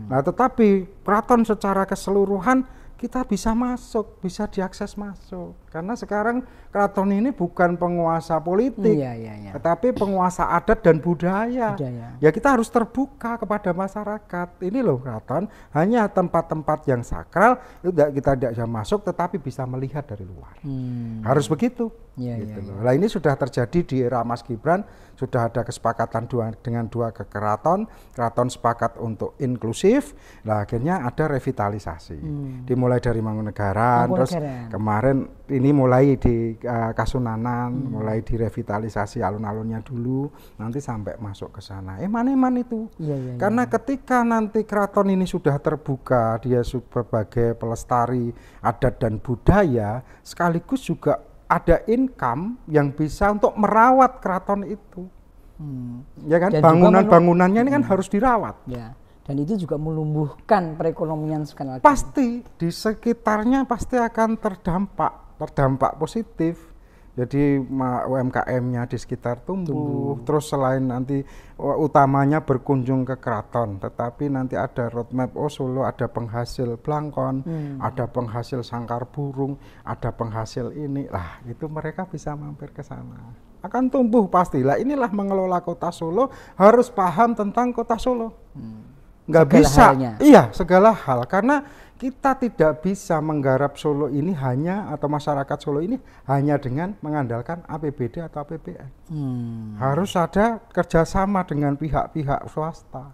Speaker 2: Nah, tetapi keraton secara keseluruhan kita bisa masuk, bisa diakses masuk. Karena sekarang keraton ini bukan penguasa politik, tetapi penguasa adat dan budaya. Ya kita harus terbuka kepada masyarakat. Ini loh keraton, hanya tempat-tempat yang sakral, itu kita tidak bisa masuk, tetapi bisa melihat dari luar. Harus begitu. Gitu loh. Nah ini sudah terjadi di era Mas Gibran, sudah ada kesepakatan dengan dua keraton sepakat untuk inklusif. Nah akhirnya ada revitalisasi. Dimulai dari Mangkunegaran, terus kemarin ini mulai di Kasunanan, mulai direvitalisasi alun-alunnya dulu, nanti sampai masuk ke sana. Eman-eman itu. Karena ketika nanti keraton ini sudah terbuka, dia sebagai pelestari adat dan budaya, sekaligus juga ada income yang bisa untuk merawat keraton itu. Ya kan, bangunan-bangunannya ini kan harus dirawat.
Speaker 1: Dan itu juga menumbuhkan perekonomian sekali lagi.
Speaker 2: Pasti di sekitarnya pasti akan terdampak positif. Jadi UMKM-nya di sekitar tumbuh. Terus selain nanti utamanya berkunjung ke keraton, tetapi nanti ada roadmap Solo ada penghasil blangkon, ada penghasil sangkar burung, ada penghasil ini. Lah, itu mereka bisa mampir ke sana. Akan tumbuh pastilah. Inilah mengelola Kota Solo, harus paham tentang Kota Solo. Nggak bisa, segala hal, karena kita tidak bisa menggarap Solo ini hanya, atau masyarakat Solo ini hanya dengan mengandalkan APBD atau APBN. Harus ada kerjasama dengan pihak-pihak swasta.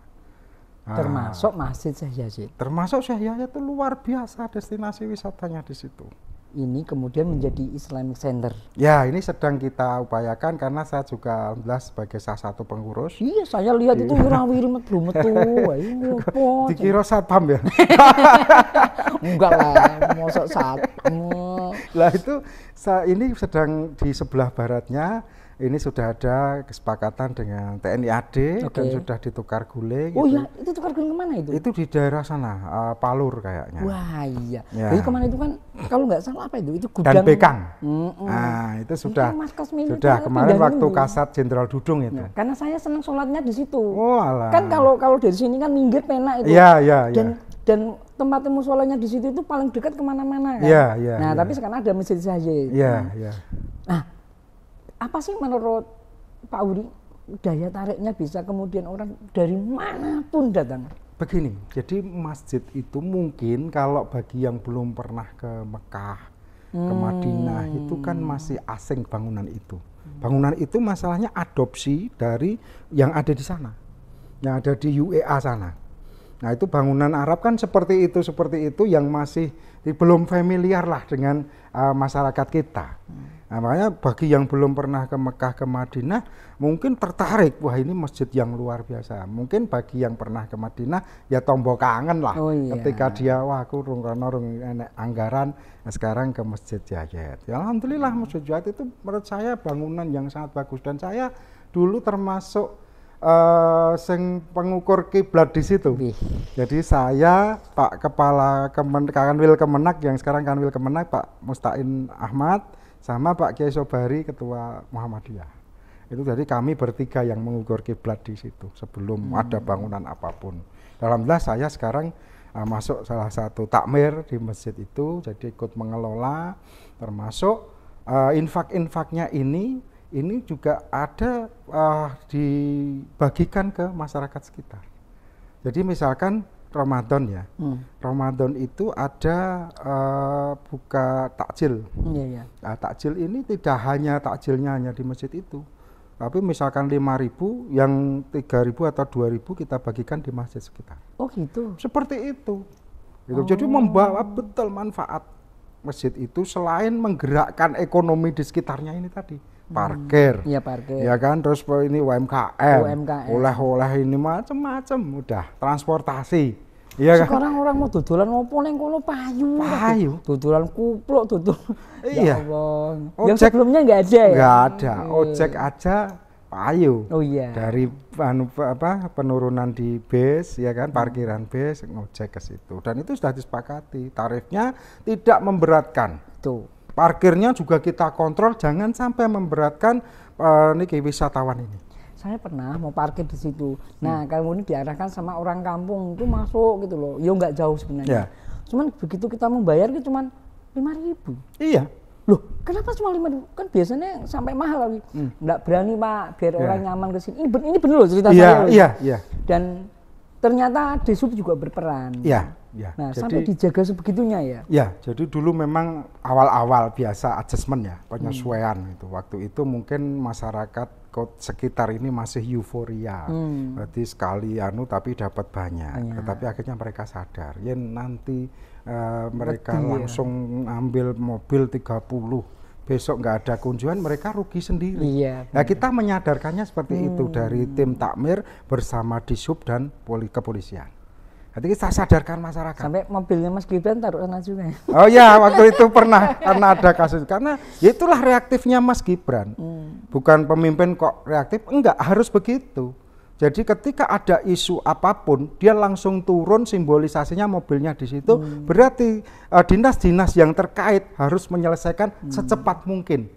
Speaker 1: Termasuk Masjid Syekh Yazid.
Speaker 2: Termasuk Syekh Yazid itu luar biasa destinasi wisatanya di situ.
Speaker 1: Ini kemudian menjadi Islamic Center.
Speaker 2: Ya, ini sedang kita upayakan karena saya juga alhamdulillah sebagai salah satu pengurus.
Speaker 1: Iya, saya lihat itu wirawiri metu.
Speaker 2: Dikira satpam ya?
Speaker 1: Enggak lah, mosok satpam.
Speaker 2: Lah itu ini sedang di sebelah baratnya. Ini sudah ada kesepakatan dengan TNI AD dan sudah ditukar guling.
Speaker 1: Oh iya, itu tukar guling kemana itu?
Speaker 2: Itu di daerah sana, Palur kayaknya.
Speaker 1: Wah iya. Jadi kemana itu kan, kalau nggak salah apa itu gudang.
Speaker 2: Dan Bekang. Nah itu sudah kemarin waktu Kasat Jenderal Dudung itu.
Speaker 1: Nah, karena saya senang sholatnya di situ.
Speaker 2: Oh alah.
Speaker 1: Kan kalau dari sini kan minggir penak itu.
Speaker 2: Iya.
Speaker 1: Dan tempat musholanya di situ itu paling dekat kemana-mana kan.
Speaker 2: Iya.
Speaker 1: Nah tapi sekarang ada masjid saja.
Speaker 2: Iya.
Speaker 1: Nah apa sih menurut Pak Uri daya tariknya bisa kemudian orang dari manapun datang?
Speaker 2: Begini, jadi masjid itu mungkin kalau bagi yang belum pernah ke Mekah, ke Madinah itu kan masih asing bangunan itu. Bangunan itu masalahnya adopsi dari yang ada di sana, yang ada di UEA sana. Nah itu bangunan Arab kan seperti itu yang masih belum familiar lah dengan masyarakat kita. Nah, makanya bagi yang belum pernah ke Mekah, ke Madinah mungkin tertarik, wah ini masjid yang luar biasa. Mungkin bagi yang pernah ke Madinah ya tombol kangen lah. Ketika dia wah aku rung anggaran, nah sekarang ke Masjid Zayed. Ya alhamdulillah Masjid Zayed itu menurut saya bangunan yang sangat bagus dan saya dulu termasuk sing pengukur kiblat di situ. Jadi saya Pak Kepala Kanwil Kemenak yang sekarang Kanwil Kemenak Pak Mustain Ahmad sama Pak Kiai Sobari Ketua Muhammadiyah. Itu jadi kami bertiga yang mengukur kiblat di situ sebelum ada bangunan apapun. Alhamdulillah saya sekarang masuk salah satu takmir di masjid itu, jadi ikut mengelola, termasuk infak-infaknya ini juga ada dibagikan ke masyarakat sekitar. Jadi misalkan Ramadan ya, Ramadan itu ada buka takjil. Nah, takjil ini tidak hanya takjilnya hanya di masjid itu, tapi misalkan 5.000, yang 3.000 atau 2.000 kita bagikan di masjid sekitar.
Speaker 1: Oh gitu.
Speaker 2: Seperti itu. Jadi membawa betul manfaat masjid itu selain menggerakkan ekonomi di sekitarnya ini tadi. Parkir.
Speaker 1: Iya parkir.
Speaker 2: Ya kan, terus ini UMKM. Oleh-oleh ini macam-macam udah, transportasi. Iya kan?
Speaker 1: Sekarang orang mau dodolan ngopo ning kono payu. Dodolan kupluk,
Speaker 2: Iya.
Speaker 1: Ya Allah. Yang sebelumnya enggak ada ya?
Speaker 2: Enggak ada. Ojek aja payu.
Speaker 1: Oh iya.
Speaker 2: Dari penurunan di bis ya kan, parkiran bis ngojek ke situ. Dan itu sudah disepakati. Tarifnya tidak memberatkan.
Speaker 1: Tuh.
Speaker 2: Parkirnya juga kita kontrol, jangan sampai memberatkan wisatawan ini.
Speaker 1: Saya pernah mau parkir di situ. Nah, kalau ini diarahkan sama orang kampung itu masuk gitu loh. Ya nggak jauh sebenarnya. Cuman begitu kita membayar itu cuma 5.000.
Speaker 2: Iya.
Speaker 1: Loh, kenapa cuma 5.000? Kan biasanya sampai mahal lagi. Nggak berani Pak, biar orang nyaman ke sini. Ini benar loh cerita saya.
Speaker 2: Iya.
Speaker 1: Dan ternyata Disub juga berperan.
Speaker 2: Iya.
Speaker 1: Nah, jadi, sampai dijaga sebegitunya ya?
Speaker 2: Ya, jadi dulu memang awal-awal biasa adjustment ya, penyesuaian itu. Waktu itu mungkin masyarakat sekitar ini masih euforia. Berarti sekali tapi dapat banyak. Tetapi akhirnya mereka sadar, ya nanti mereka langsung ambil mobil 30. Besok nggak ada kunjungan, mereka rugi sendiri.
Speaker 1: Iya.
Speaker 2: Nah, kita menyadarkannya seperti itu dari tim takmir bersama Disub dan kepolisian. Jadi kita sadarkan masyarakat.
Speaker 1: Sampai mobilnya Mas Gibran taruh sana juga.
Speaker 2: Oh ya, waktu itu pernah karena ada kasus. Karena ya itulah reaktifnya Mas Gibran. Bukan pemimpin kok reaktif, enggak harus begitu. Jadi ketika ada isu apapun, dia langsung turun, simbolisasinya mobilnya di situ. Berarti dinas-dinas yang terkait harus menyelesaikan secepat mungkin.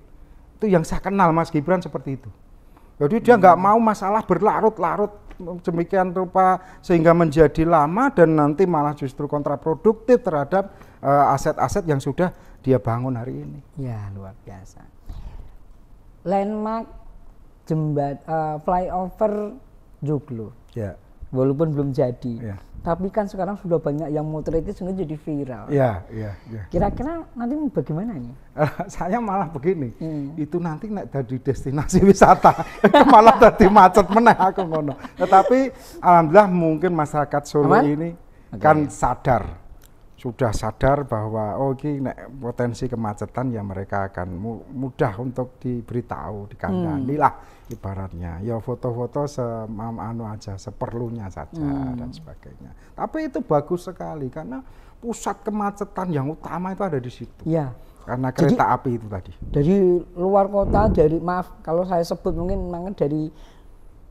Speaker 2: Itu yang saya kenal Mas Gibran seperti itu. Jadi dia nggak mau masalah berlarut-larut demikian rupa sehingga menjadi lama dan nanti malah justru kontraproduktif terhadap aset-aset yang sudah dia bangun hari ini.
Speaker 1: Ya luar biasa. Landmark flyover Joglo.
Speaker 2: Ya.
Speaker 1: Walaupun belum jadi.
Speaker 2: Ya.
Speaker 1: Tapi kan sekarang sudah banyak yang muter itu sehingga jadi viral.
Speaker 2: Iya.
Speaker 1: Kira-kira nanti bagaimana ini?
Speaker 2: Saya malah begini, itu nanti nek jadi destinasi wisata, itu malah jadi macet meneh aku ngono. Tetapi alhamdulillah mungkin masyarakat Solo ini kan sudah sadar bahwa ini nek potensi kemacetan ya mereka akan mudah untuk diberitahu, dikandani lah ibaratnya. Ya foto-foto seperlunya saja dan sebagainya. Tapi itu bagus sekali karena pusat kemacetan yang utama itu ada di situ.
Speaker 1: Ya.
Speaker 2: karena kereta api itu tadi.
Speaker 1: Dari luar kota, maaf kalau saya sebut mungkin dari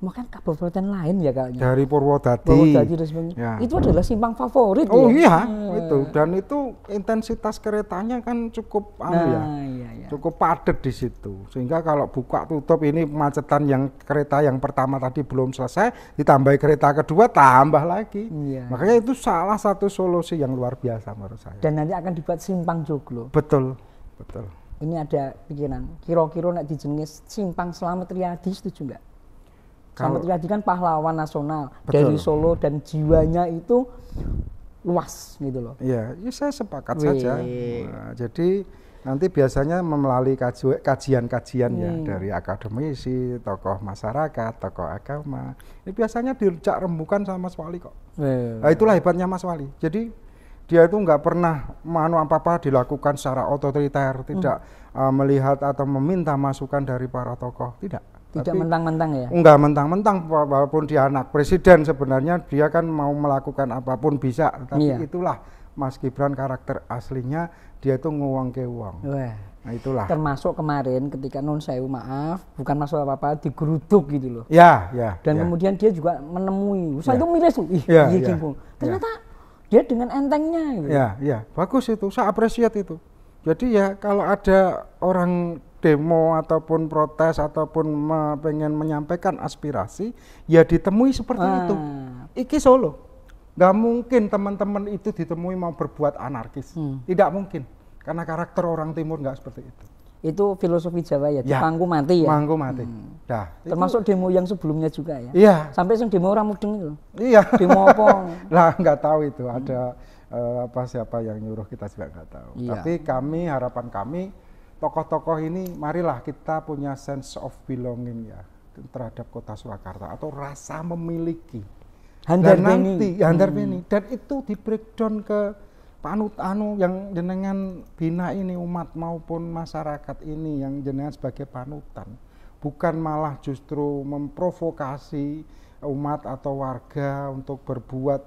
Speaker 1: kabupaten lain ya kayaknya.
Speaker 2: Dari Purwodadi
Speaker 1: dan sebagainya. Itu adalah simpang favorit
Speaker 2: ya. Iya, itu. Dan itu intensitas keretanya kan cukup cukup padat di situ. Sehingga kalau buka tutup ini kemacetan yang kereta yang pertama tadi belum selesai, ditambah kereta kedua tambah lagi. Makanya itu salah satu solusi yang luar biasa menurut saya.
Speaker 1: Dan nanti akan dibuat simpang joglo.
Speaker 2: Betul.
Speaker 1: Ini ada pikiran, kira-kira nek dijenengi simpang Slamet Riyadi setuju enggak? Slamet Riyadi kan pahlawan nasional dari Solo dan jiwanya itu luas gitu loh.
Speaker 2: Iya, saya sepakat saja. Nah, jadi nanti biasanya melalui kajian-kajian ya dari akademisi, tokoh masyarakat, tokoh agama. Ini biasanya direjak rembukan sama Mas Wali kok. Nah, itulah hebatnya Mas Wali. Jadi dia itu nggak pernah apa-apa dilakukan secara otoriter, tidak melihat atau meminta masukan dari para tokoh, tidak.
Speaker 1: Tidak mentang-mentang ya?
Speaker 2: Enggak mentang-mentang, walaupun dia anak presiden sebenarnya dia kan mau melakukan apapun bisa. Tapi itulah Mas Gibran karakter aslinya, dia itu nguang ke uang. Nah itulah.
Speaker 1: Termasuk kemarin ketika non sewu maaf, bukan masalah apa-apa, digeruduk gitu loh.
Speaker 2: Ya.
Speaker 1: Dan kemudian dia juga menemui, saya itu miris tuh, ternyata dia dengan entengnya gitu.
Speaker 2: Ya, bagus itu, saya apresiat itu. Jadi ya kalau ada orang demo ataupun protes ataupun pengen menyampaikan aspirasi, ya ditemui seperti itu. Iki Solo, nggak mungkin teman-teman itu ditemui mau berbuat anarkis, tidak mungkin, karena karakter orang Timur nggak seperti itu.
Speaker 1: Itu filosofi Jawa ya, dipangku mati ya.
Speaker 2: Pangku mati. Nah,
Speaker 1: termasuk itu, demo yang sebelumnya juga ya.
Speaker 2: Iya.
Speaker 1: Sampai yang demo orang mudeng itu.
Speaker 2: Iya.
Speaker 1: Demo apa?
Speaker 2: Lah nggak tahu itu ada siapa yang nyuruh, kita juga nggak tahu. Tapi harapan kami tokoh-tokoh ini, marilah kita punya sense of belonging ya terhadap kota Surakarta atau rasa memiliki.
Speaker 1: Handar
Speaker 2: beni. Dan itu di breakdown ke yang jenengan bina ini, umat maupun masyarakat ini yang jenengan sebagai panutan. Bukan malah justru memprovokasi umat atau warga untuk berbuat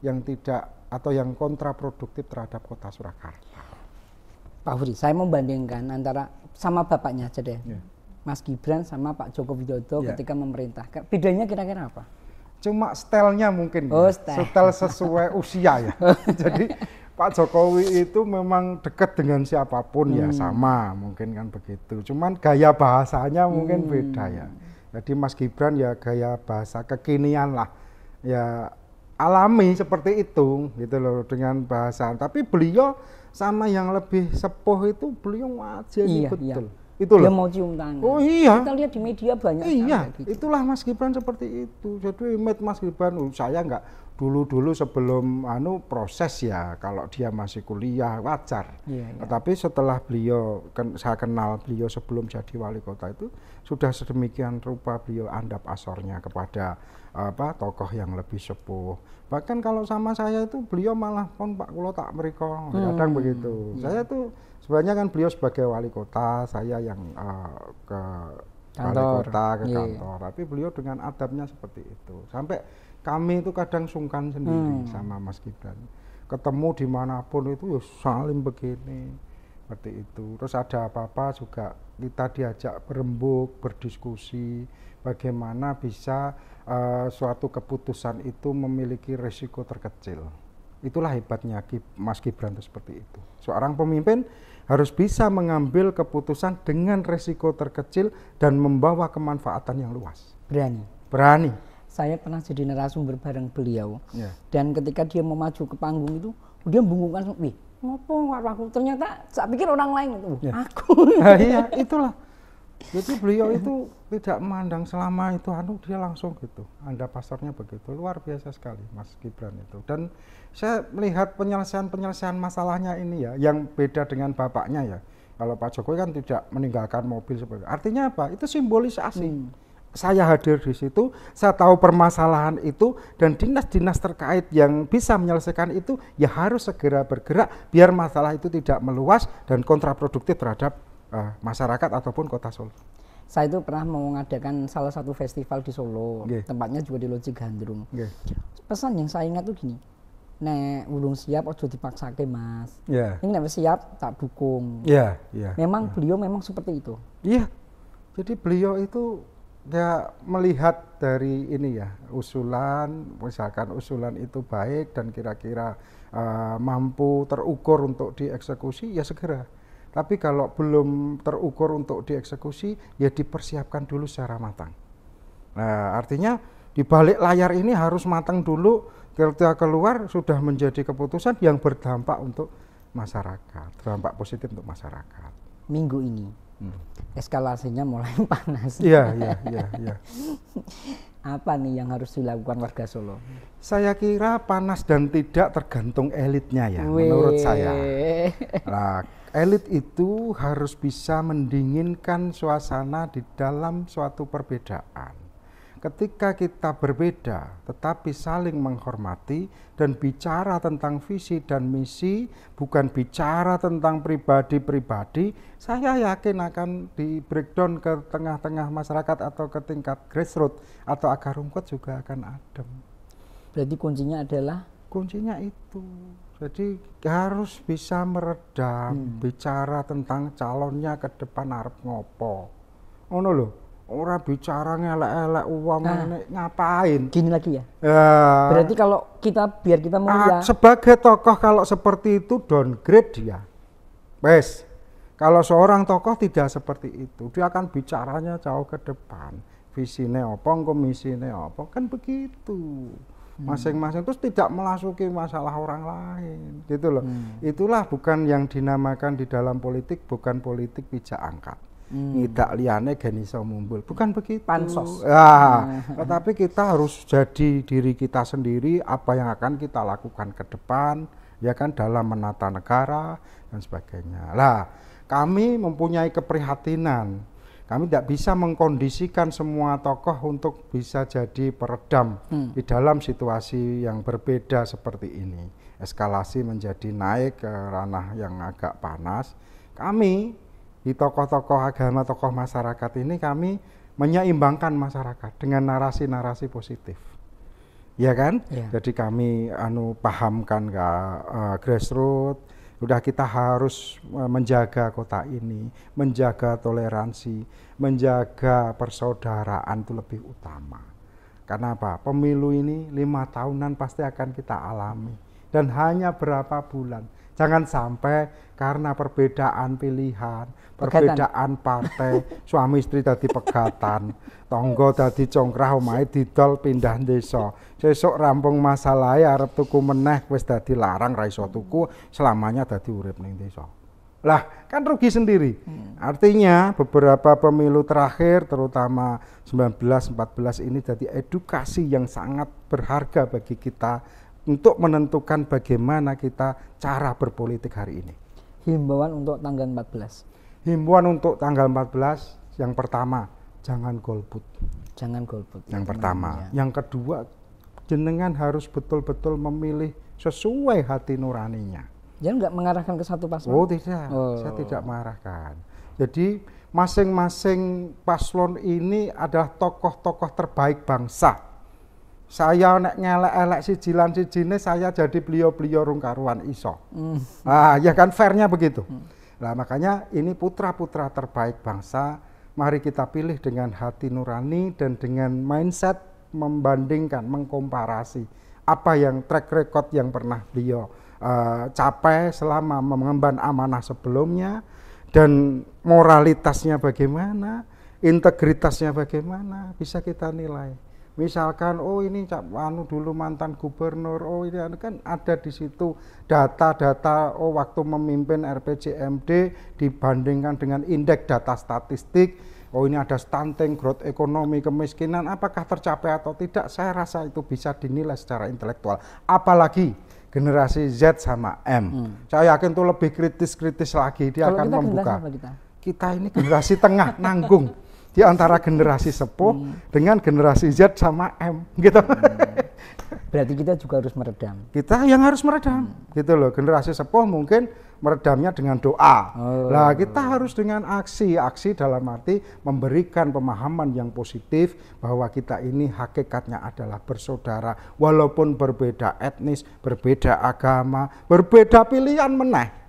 Speaker 2: yang tidak atau yang kontraproduktif terhadap kota Surakarta.
Speaker 1: Pak Huri, saya mau bandingkan antara sama bapaknya aja deh, Mas Gibran sama Pak Joko Widodo ketika memerintah. Bedanya kira-kira apa?
Speaker 2: Cuma stylenya mungkin, style sesuai usia ya. Jadi Pak Jokowi itu memang dekat dengan siapapun ya sama, mungkin kan begitu. Cuman gaya bahasanya mungkin beda ya. Jadi Mas Gibran ya gaya bahasa kekinian lah, ya alami seperti itu gitu loh dengan bahasa. Tapi beliau sama yang lebih sepuh itu beliau aja betul. Itu
Speaker 1: dia mau cium tangan.
Speaker 2: Oh iya.
Speaker 1: Kita lihat di media banyak.
Speaker 2: Iya, gitu. Itulah Mas Gibran seperti itu. Jadi image Mas Gibran, saya nggak dulu sebelum proses ya, kalau dia masih kuliah wajar. Tetapi setelah saya kenal beliau sebelum jadi wali kota itu sudah sedemikian rupa beliau andap asornya kepada tokoh yang lebih sepuh. Bahkan kalau sama saya itu beliau malah pun Pak Kulo tak mereka kadang begitu. Saya tuh sebenarnya kan beliau sebagai wali kota, saya yang ke wali kota ke kantor. Tapi beliau dengan adabnya seperti itu. Sampai kami itu kadang sungkan sendiri sama Mas Gibran. Ketemu dimanapun itu ya saling begini, seperti itu. Terus ada apa-apa juga kita diajak berembuk, berdiskusi, bagaimana bisa suatu keputusan itu memiliki risiko terkecil. Itulah hebatnya Mas Gibran itu seperti itu. Seorang pemimpin harus bisa mengambil keputusan dengan risiko terkecil dan membawa kemanfaatan yang luas. Berani.
Speaker 1: Saya pernah jadi narasumber bareng beliau, dan ketika dia mau maju ke panggung itu, dia membungkukkan, ngopo aku, ternyata saya pikir orang lain itu, aku.
Speaker 2: Nah, iya, itulah. Jadi beliau itu tidak memandang selama itu dia langsung gitu. Anda pasarnya begitu, luar biasa sekali Mas Gibran itu. Dan saya melihat penyelesaian masalahnya ini ya, yang beda dengan bapaknya ya. Kalau Pak Jokowi kan tidak meninggalkan mobil seperti itu. Artinya apa? Itu simbolisasi. Saya hadir di situ, saya tahu permasalahan itu, dan dinas-dinas terkait yang bisa menyelesaikan itu ya harus segera bergerak biar masalah itu tidak meluas dan kontraproduktif terhadap masyarakat ataupun kota Solo.
Speaker 1: Saya itu pernah mengadakan salah satu festival di Solo, tempatnya juga di Loji Gandrung. Pesan yang saya ingat tuh gini, nek ulung siap ojo dipaksake Mas.
Speaker 2: Yeah.
Speaker 1: Ini nek siap tak dukung.
Speaker 2: Iya, yeah,
Speaker 1: Memang beliau memang seperti itu.
Speaker 2: Iya. Jadi beliau itu ya melihat dari ini ya, usulan, misalkan usulan itu baik dan kira-kira mampu terukur untuk dieksekusi, ya segera. Tapi kalau belum terukur untuk dieksekusi, ya dipersiapkan dulu secara matang. Nah, artinya di balik layar ini harus matang dulu, ketika keluar sudah menjadi keputusan yang berdampak untuk masyarakat, berdampak positif untuk masyarakat.
Speaker 1: Minggu ini eskalasinya mulai panas.
Speaker 2: Iya.
Speaker 1: Apa nih yang harus dilakukan warga Solo?
Speaker 2: Saya kira panas dan tidak tergantung elitnya ya, menurut saya. Nah, elit itu harus bisa mendinginkan suasana di dalam suatu perbedaan. Ketika kita berbeda, tetapi saling menghormati dan bicara tentang visi dan misi, bukan bicara tentang pribadi-pribadi, saya yakin akan di breakdown ke tengah-tengah masyarakat atau ke tingkat grassroots atau akar rumput juga akan adem.
Speaker 1: Berarti kuncinya adalah?
Speaker 2: Kuncinya itu. Jadi harus bisa meredam, bicara tentang calonnya ke depan arep ngopo. Ngono lho. Orang bicara ngelek-elek uang ngapain?
Speaker 1: Gini lagi ya?
Speaker 2: Ya.
Speaker 1: Berarti kalau biar kita mulia.
Speaker 2: Sebagai tokoh kalau seperti itu downgrade dia. Wes. Kalau seorang tokoh tidak seperti itu, dia akan bicaranya jauh ke depan. Visine apa, komisine apa, kan begitu. Masing-masing terus tidak melasuki masalah orang lain, gitu loh. Itulah bukan yang dinamakan di dalam politik, bukan politik pijak angkat. Ngidak liyane gen iso mumbul, bukan begitu.
Speaker 1: Pansos.
Speaker 2: Tetapi kita harus jadi diri kita sendiri, apa yang akan kita lakukan ke depan, ya kan, dalam menata negara dan sebagainya. Lah, kami mempunyai keprihatinan. Kami tidak bisa mengkondisikan semua tokoh untuk bisa jadi peredam di dalam situasi yang berbeda seperti ini. Eskalasi menjadi naik ke ranah yang agak panas. Kami di tokoh-tokoh agama, tokoh masyarakat ini kami menyeimbangkan masyarakat dengan narasi-narasi positif, ya kan? Ya. Jadi kami pahamkan ke grassroots, udah kita harus menjaga kota ini, menjaga toleransi, menjaga persaudaraan itu lebih utama. Karena apa? Pemilu ini 5 tahunan pasti akan kita alami dan hanya berapa bulan. Jangan sampai karena perbedaan pilihan, perbedaan partai, suami istri tadi pegatan, tonggo tadi congkrah omahe didol pindah desa. Sesuk rampung masalahnya arep tuku meneh wis dadi larang ra iso tuku, selamanya dadi urip ning desa. Lah, kan rugi sendiri. Artinya beberapa pemilu terakhir terutama 1914 ini jadi edukasi yang sangat berharga bagi kita untuk menentukan bagaimana kita cara berpolitik hari ini.
Speaker 1: Himbauan untuk tanggal 14.
Speaker 2: Himbauan untuk tanggal 14 yang pertama, jangan golput.
Speaker 1: Jangan golput.
Speaker 2: Yang pertama. Ya. Yang kedua, jenengan harus betul-betul memilih sesuai hati nuraninya.
Speaker 1: Jangan nggak mengarahkan ke satu paslon?
Speaker 2: Oh tidak, saya tidak mengarahkan. Jadi masing-masing paslon ini adalah tokoh-tokoh terbaik bangsa. Saya nek ngelek-elek sijilan-sijine saya jadi beliau-beliau rung karuan iso. Ya kan fairnya begitu. Nah makanya ini putra-putra terbaik bangsa, mari kita pilih dengan hati nurani dan dengan mindset membandingkan, mengkomparasi apa yang track record yang pernah beliau capai selama mengemban amanah sebelumnya dan moralitasnya bagaimana, integritasnya bagaimana, bisa kita nilai. Misalkan, oh ini dulu mantan gubernur, oh ini kan ada di situ data-data, oh waktu memimpin RPJMD dibandingkan dengan indeks data statistik, oh ini ada stunting, growth ekonomi, kemiskinan, apakah tercapai atau tidak, saya rasa itu bisa dinilai secara intelektual. Apalagi generasi Z sama M, saya yakin itu lebih kritis-kritis lagi, dia akan membuka. Kita ini generasi tengah, nanggung. Di antara generasi sepuh dengan generasi Z sama M gitu.
Speaker 1: Berarti kita juga harus meredam.
Speaker 2: Kita yang harus meredam gitu loh. Generasi sepuh mungkin meredamnya dengan doa. Nah, kita harus dengan aksi dalam arti memberikan pemahaman yang positif bahwa kita ini hakikatnya adalah bersaudara, walaupun berbeda etnis, berbeda agama, berbeda pilihan meneh.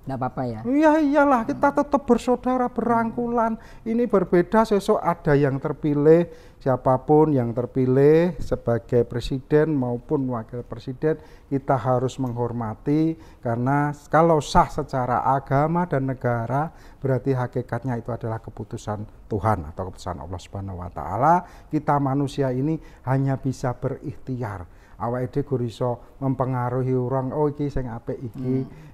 Speaker 1: Nggak apa-apa ya?
Speaker 2: Iya iyalah, kita tetap bersaudara, berangkulan. Ini berbeda, sesuk ada yang terpilih, siapapun yang terpilih sebagai presiden maupun wakil presiden, kita harus menghormati, karena kalau sah secara agama dan negara, berarti hakikatnya itu adalah keputusan Tuhan atau keputusan Allah Subhanahu wa taala. Kita manusia ini hanya bisa berikhtiar. Awake dhewe iso mempengaruhi orang, oh iki sing apik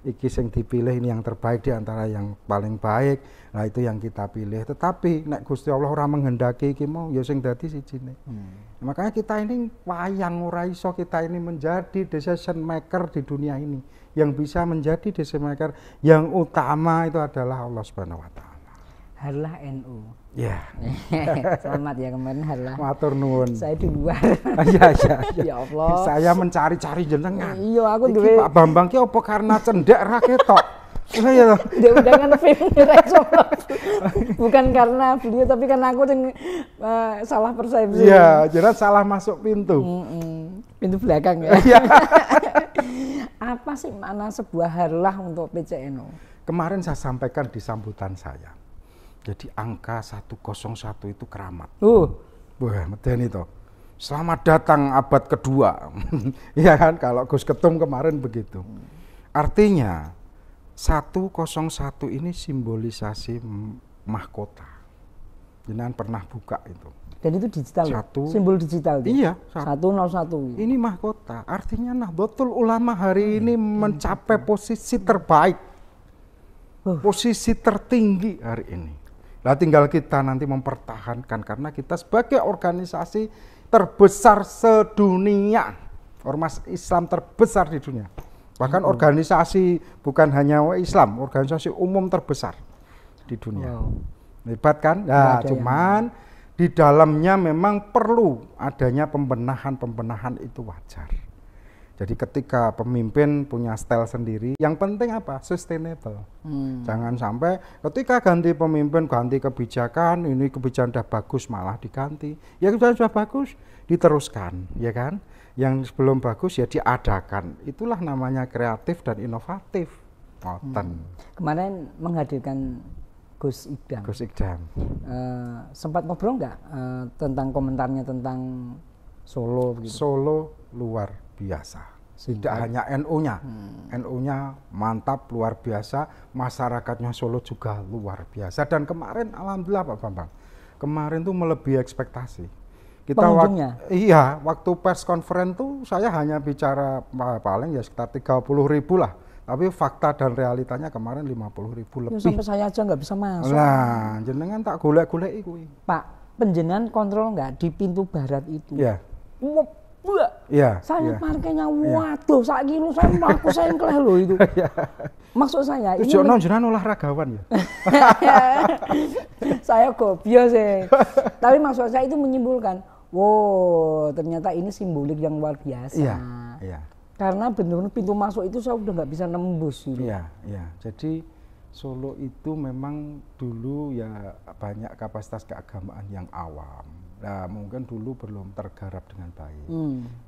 Speaker 2: iki sing dipilih ini yang terbaik di antara yang paling baik. Nah itu yang kita pilih. Tetapi nek Gusti Allah ora menghendaki iki mau ya sing dadi sijine. Makanya kita ini wayang ora iso kita ini menjadi decision maker di dunia ini. Yang bisa menjadi decision maker yang utama itu adalah Allah Subhanahu wa taala.
Speaker 1: Harlah NU.
Speaker 2: Ya.
Speaker 1: Selamat ya kemarin harlah.
Speaker 2: Matur nuwun.
Speaker 1: Saya di luar.
Speaker 2: Iya.
Speaker 1: Ya Allah.
Speaker 2: Saya mencari-cari jenengan.
Speaker 1: Iya, aku
Speaker 2: duwe Pak Bambang ki apa karena cendek ra ketok. Iya.
Speaker 1: Dia undangan film bukan karena beliau tapi karena aku yang salah persepsi.
Speaker 2: Iya, jadi salah masuk pintu.
Speaker 1: Pintu belakang ya.
Speaker 2: Iya.
Speaker 1: Apa sih makna sebuah harlah untuk PCNU?
Speaker 2: Kemarin saya sampaikan di sambutan saya. Jadi angka 101 itu keramat. Wah, medeni toh. Selamat datang abad kedua. Ya kan, kalau Gus Ketum kemarin begitu. Artinya 101 ini simbolisasi mahkota. Jenengan pernah buka itu.
Speaker 1: Dan itu digital, simbol digital.
Speaker 2: Iya.
Speaker 1: 101.
Speaker 2: Ini mahkota. Artinya Nahdlatul Ulama hari ini mencapai posisi terbaik. Posisi tertinggi hari ini. Nah tinggal kita nanti mempertahankan, karena kita sebagai organisasi terbesar sedunia, ormas Islam terbesar di dunia. Bahkan organisasi bukan hanya Islam, organisasi umum terbesar di dunia. Hebat kan? Nah, cuman di dalamnya memang perlu adanya pembenahan itu wajar. Jadi ketika pemimpin punya style sendiri, yang penting apa? Sustainable. Jangan sampai ketika ganti pemimpin, ganti kebijakan, ini kebijakan sudah bagus malah diganti. Ya sudah bagus, diteruskan, ya kan? Yang sebelum bagus ya diadakan. Itulah namanya kreatif dan inovatif.
Speaker 1: Kemarin menghadirkan Gus Idam. Sempat ngobrol nggak tentang komentarnya tentang Solo? Begitu?
Speaker 2: Solo luar biasa. Tidak hanya NU-nya, NU-nya mantap, luar biasa, masyarakatnya Solo juga luar biasa. Dan kemarin alhamdulillah Pak Bambang, kemarin tuh melebihi ekspektasi. Kita waktu press conference tuh saya hanya bicara paling ya sekitar 30.000 lah. Tapi fakta dan realitanya kemarin 50.000 lebih.
Speaker 1: Ya, sampai saya aja nggak bisa masuk.
Speaker 2: Nah, jenengan tak golek-golek iku.
Speaker 1: Pak, penjenengan kontrol nggak di pintu barat itu?
Speaker 2: Iya.
Speaker 1: Iya. Saya parkirnya waduh, sak kilo saya mlaku sengkleh loh itu. Maksud saya ini
Speaker 2: jenengan olahragawan ya.
Speaker 1: Saya gobyo sih. Tapi maksud saya itu menyimpulkan, wow, ternyata ini simbolik yang luar biasa.
Speaker 2: Iya.
Speaker 1: Karena benar-benar pintu masuk itu saya udah nggak bisa nembus gitu.
Speaker 2: Iya. Jadi Solo itu memang dulu ya banyak kapasitas keagamaan yang awam. Nah, mungkin dulu belum tergarap dengan baik.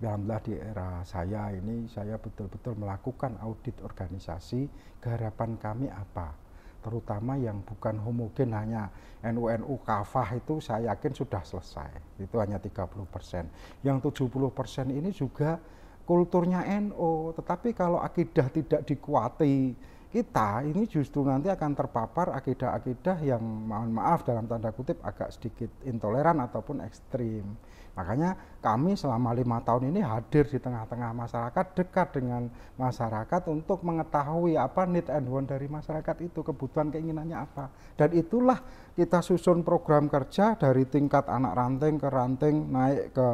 Speaker 2: Alhamdulillah di era saya ini, saya betul-betul melakukan audit organisasi, garapan kami apa. Terutama yang bukan homogen, hanya NU kafah itu saya yakin sudah selesai. Itu hanya 30%. Yang 70% ini juga kulturnya NU, tetapi kalau akidah tidak dikuati, kita ini justru nanti akan terpapar akidah-akidah yang mohon maaf dalam tanda kutip agak sedikit intoleran ataupun ekstrim. Makanya kami selama 5 tahun ini hadir di tengah-tengah masyarakat, dekat dengan masyarakat untuk mengetahui apa need and want dari masyarakat itu, kebutuhan keinginannya apa. Dan itulah kita susun program kerja dari tingkat anak ranting ke ranting, naik ke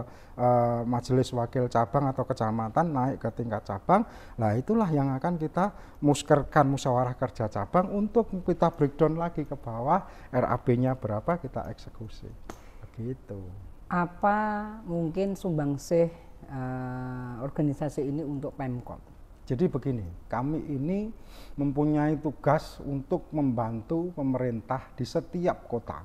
Speaker 2: majelis wakil cabang atau kecamatan, naik ke tingkat cabang. Nah itulah yang akan kita muskerkan musyawarah kerja cabang untuk kita breakdown lagi ke bawah, RAB-nya berapa kita eksekusi. Begitu.
Speaker 1: Apa mungkin sumbangsih organisasi ini untuk Pemkot?
Speaker 2: Jadi begini, kami ini mempunyai tugas untuk membantu pemerintah di setiap kota,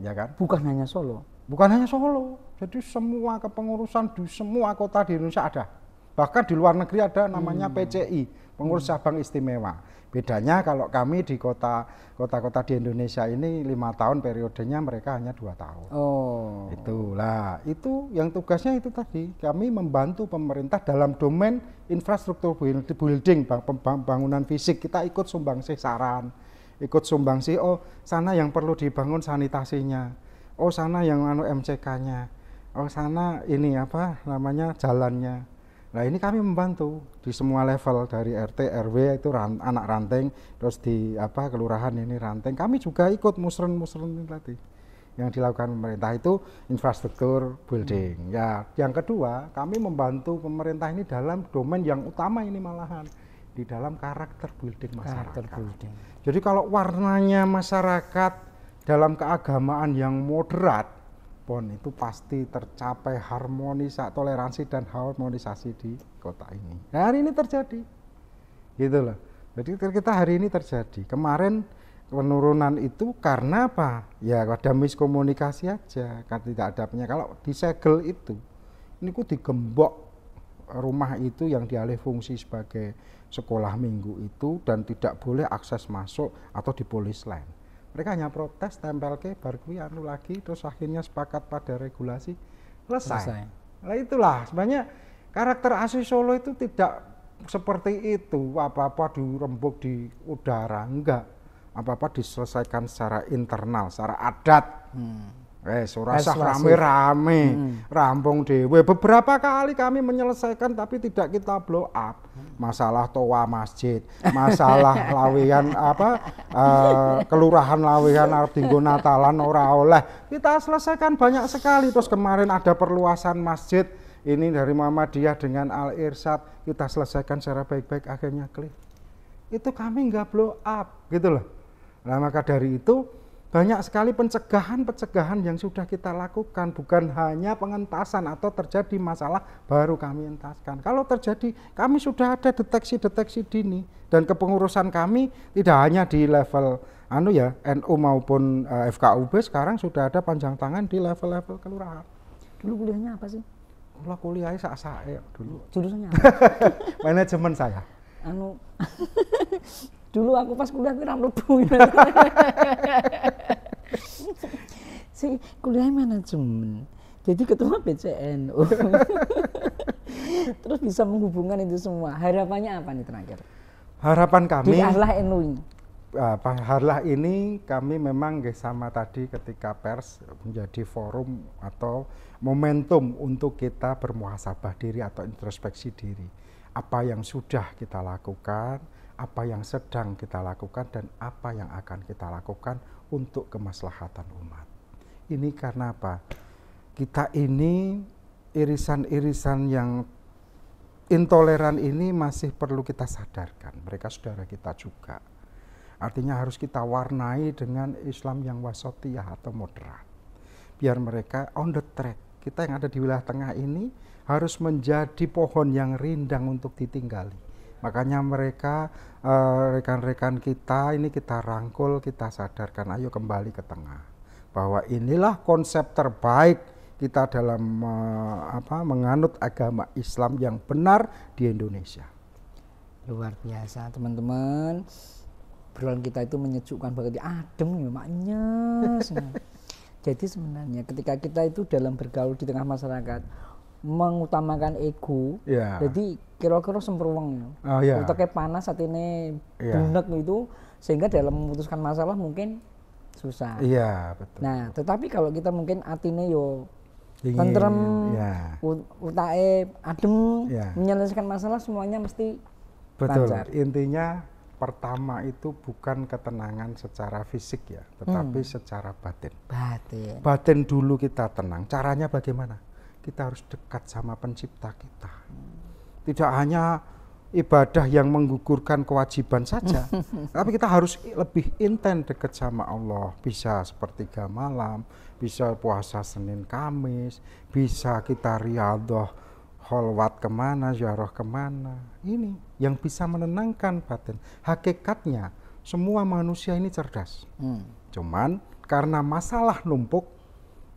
Speaker 2: ya kan?
Speaker 1: Bukan hanya Solo.
Speaker 2: Bukan hanya Solo, jadi semua kepengurusan di semua kota di Indonesia ada. Bahkan di luar negeri ada namanya PCI, Pengurus Cabang Istimewa. Bedanya kalau kami di kota-kota di Indonesia ini 5 tahun periodenya, mereka hanya 2 tahun.
Speaker 1: Oh.
Speaker 2: Itulah, itu yang tugasnya itu tadi, kami membantu pemerintah dalam domain infrastruktur building, bangunan fisik. Kita ikut sumbangsih saran, ikut sumbangsih, oh sana yang perlu dibangun sanitasinya, oh sana yang MCK-nya, oh sana ini apa namanya jalannya. Nah ini kami membantu di semua level, dari RT, RW itu anak ranting, terus di apa kelurahan ini ranting. Kami juga ikut musren ini tadi yang dilakukan pemerintah, itu infrastruktur building. Ya, yang kedua kami membantu pemerintah ini dalam domain yang utama ini malahan di dalam karakter building masyarakat. Jadi kalau warnanya masyarakat dalam keagamaan yang moderat, itu pasti tercapai harmonisasi, toleransi dan harmonisasi di kota ini. Nah, hari ini terjadi, gitu loh. Jadi kita hari ini terjadi. Kemarin penurunan itu karena apa? Ya ada miskomunikasi aja, kan tidak ada punya. Kalau disegel itu, ini ku digembok rumah itu yang dialih fungsi sebagai sekolah minggu itu dan tidak boleh akses masuk atau di polis line. Mereka hanya protes, tempel ke, baru anu lagi, terus akhirnya sepakat pada regulasi, selesai. Nah itulah, sebenarnya karakter asli Solo itu tidak seperti itu, apa-apa dirembuk di udara, enggak. Apa-apa diselesaikan secara internal, secara adat. Surasah rame-rame, rampung dewe. Beberapa kali kami menyelesaikan tapi tidak kita blow up. Masalah toa masjid, masalah lawehan kelurahan lawehan arep dinggo Natalan ora oleh. Kita selesaikan banyak sekali. Terus kemarin ada perluasan masjid ini dari Muhammadiyah dengan Al Irsyad, kita selesaikan secara baik-baik, akhirnya clear. Itu kami nggak blow up, gitu loh. Nah maka dari itu banyak sekali pencegahan yang sudah kita lakukan, bukan hanya pengentasan atau terjadi masalah baru kami entaskan. Kalau terjadi, kami sudah ada deteksi dini, dan kepengurusan kami tidak hanya di level NU maupun FKUB, sekarang sudah ada panjang tangan di level-level kelurahan.
Speaker 1: Dulu kuliahnya apa sih?
Speaker 2: Kuliahnya sak-sak dulu.
Speaker 1: Jurusannya apa?
Speaker 2: Manajemen saya.
Speaker 1: Dulu aku pas kuliah kira mlebu. Si kuliah manajemen. Jadi ketua BCN. Terus bisa menghubungkan itu semua. Harapannya apa nih terakhir?
Speaker 2: Harapan kami
Speaker 1: di Harlah NU ini.
Speaker 2: Harlah ini kami memang sama tadi ketika pers menjadi forum atau momentum untuk kita bermuhasabah diri atau introspeksi diri. Apa yang sudah kita lakukan, apa yang sedang kita lakukan, dan apa yang akan kita lakukan untuk kemaslahatan umat. Ini karena apa? Kita ini irisan-irisan yang intoleran ini masih perlu kita sadarkan. Mereka saudara kita juga. Artinya harus kita warnai dengan Islam yang wasatiyah atau moderat. Biar mereka on the track. Kita yang ada di wilayah tengah ini harus menjadi pohon yang rindang untuk ditinggali. Makanya mereka, rekan-rekan kita ini kita rangkul, kita sadarkan, ayo kembali ke tengah. Bahwa inilah konsep terbaik kita dalam menganut agama Islam yang benar di Indonesia.
Speaker 1: Luar biasa teman-teman. Obrolan kita itu menyejukkan banget, adem ya maknya. Jadi sebenarnya ketika kita itu dalam bergaul di tengah masyarakat mengutamakan ego, jadi kira-kira semproweng. Utaknya panas, satine bunek itu, sehingga dalam memutuskan masalah mungkin susah.
Speaker 2: Iya, betul.
Speaker 1: Nah, tetapi kalau kita mungkin atine yo tentrem, utake adem, menyelesaikan masalah semuanya mesti lancar.
Speaker 2: Intinya pertama itu bukan ketenangan secara fisik ya, tetapi secara batin. Batin dulu kita tenang. Caranya bagaimana? Kita harus dekat sama pencipta kita. Tidak hanya ibadah yang menggugurkan kewajiban saja, tapi kita harus lebih intens dekat sama Allah. Bisa sepertiga malam, bisa puasa Senin Kamis, bisa kita riyadhah Kholwat kemana, ziarah kemana. Ini yang bisa menenangkan batin. Hakikatnya semua manusia ini cerdas. Cuman karena masalah numpuk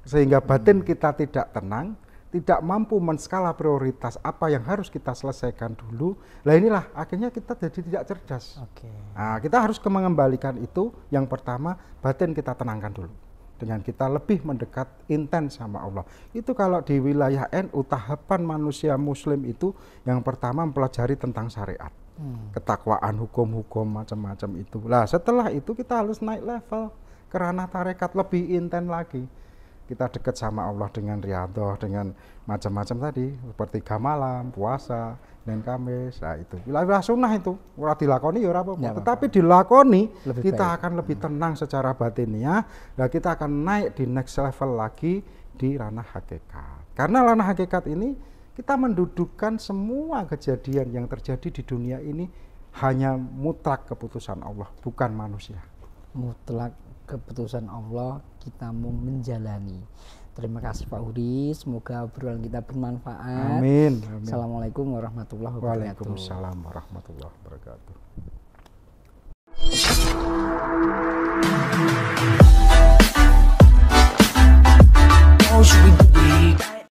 Speaker 2: sehingga batin kita tidak tenang, tidak mampu menskala prioritas apa yang harus kita selesaikan dulu. Lah inilah akhirnya kita jadi tidak cerdas. Nah, kita harus mengembalikan itu. Yang pertama, batin kita tenangkan dulu. Dengan kita lebih mendekat intens sama Allah. Itu kalau di wilayah NU, tahapan manusia muslim itu yang pertama mempelajari tentang syariat. Ketakwaan, hukum-hukum macam-macam itu. Lah setelah itu kita harus naik level ke ranah tarekat lebih intens lagi. Kita dekat sama Allah dengan riyadhah, dengan macam-macam tadi, seperti 3 malam, puasa, dan Kamis. Nah itu, wilayah sunnah itu, ora dilakoni ya ora apa-apa. Tetapi dilakoni, kita akan lebih tenang secara batinnya, dan kita akan naik di next level lagi di ranah hakikat. Karena ranah hakikat ini, kita mendudukkan semua kejadian yang terjadi di dunia ini hanya mutlak keputusan Allah, bukan manusia.
Speaker 1: Mutlak keputusan Allah, kita mau menjalani. Terima kasih Pak Hudi, semoga obrolan kita bermanfaat.
Speaker 2: Amin.
Speaker 1: Assalamualaikum warahmatullahi wabarakatuh.
Speaker 2: Waalaikumsalam warahmatullahi wabarakatuh.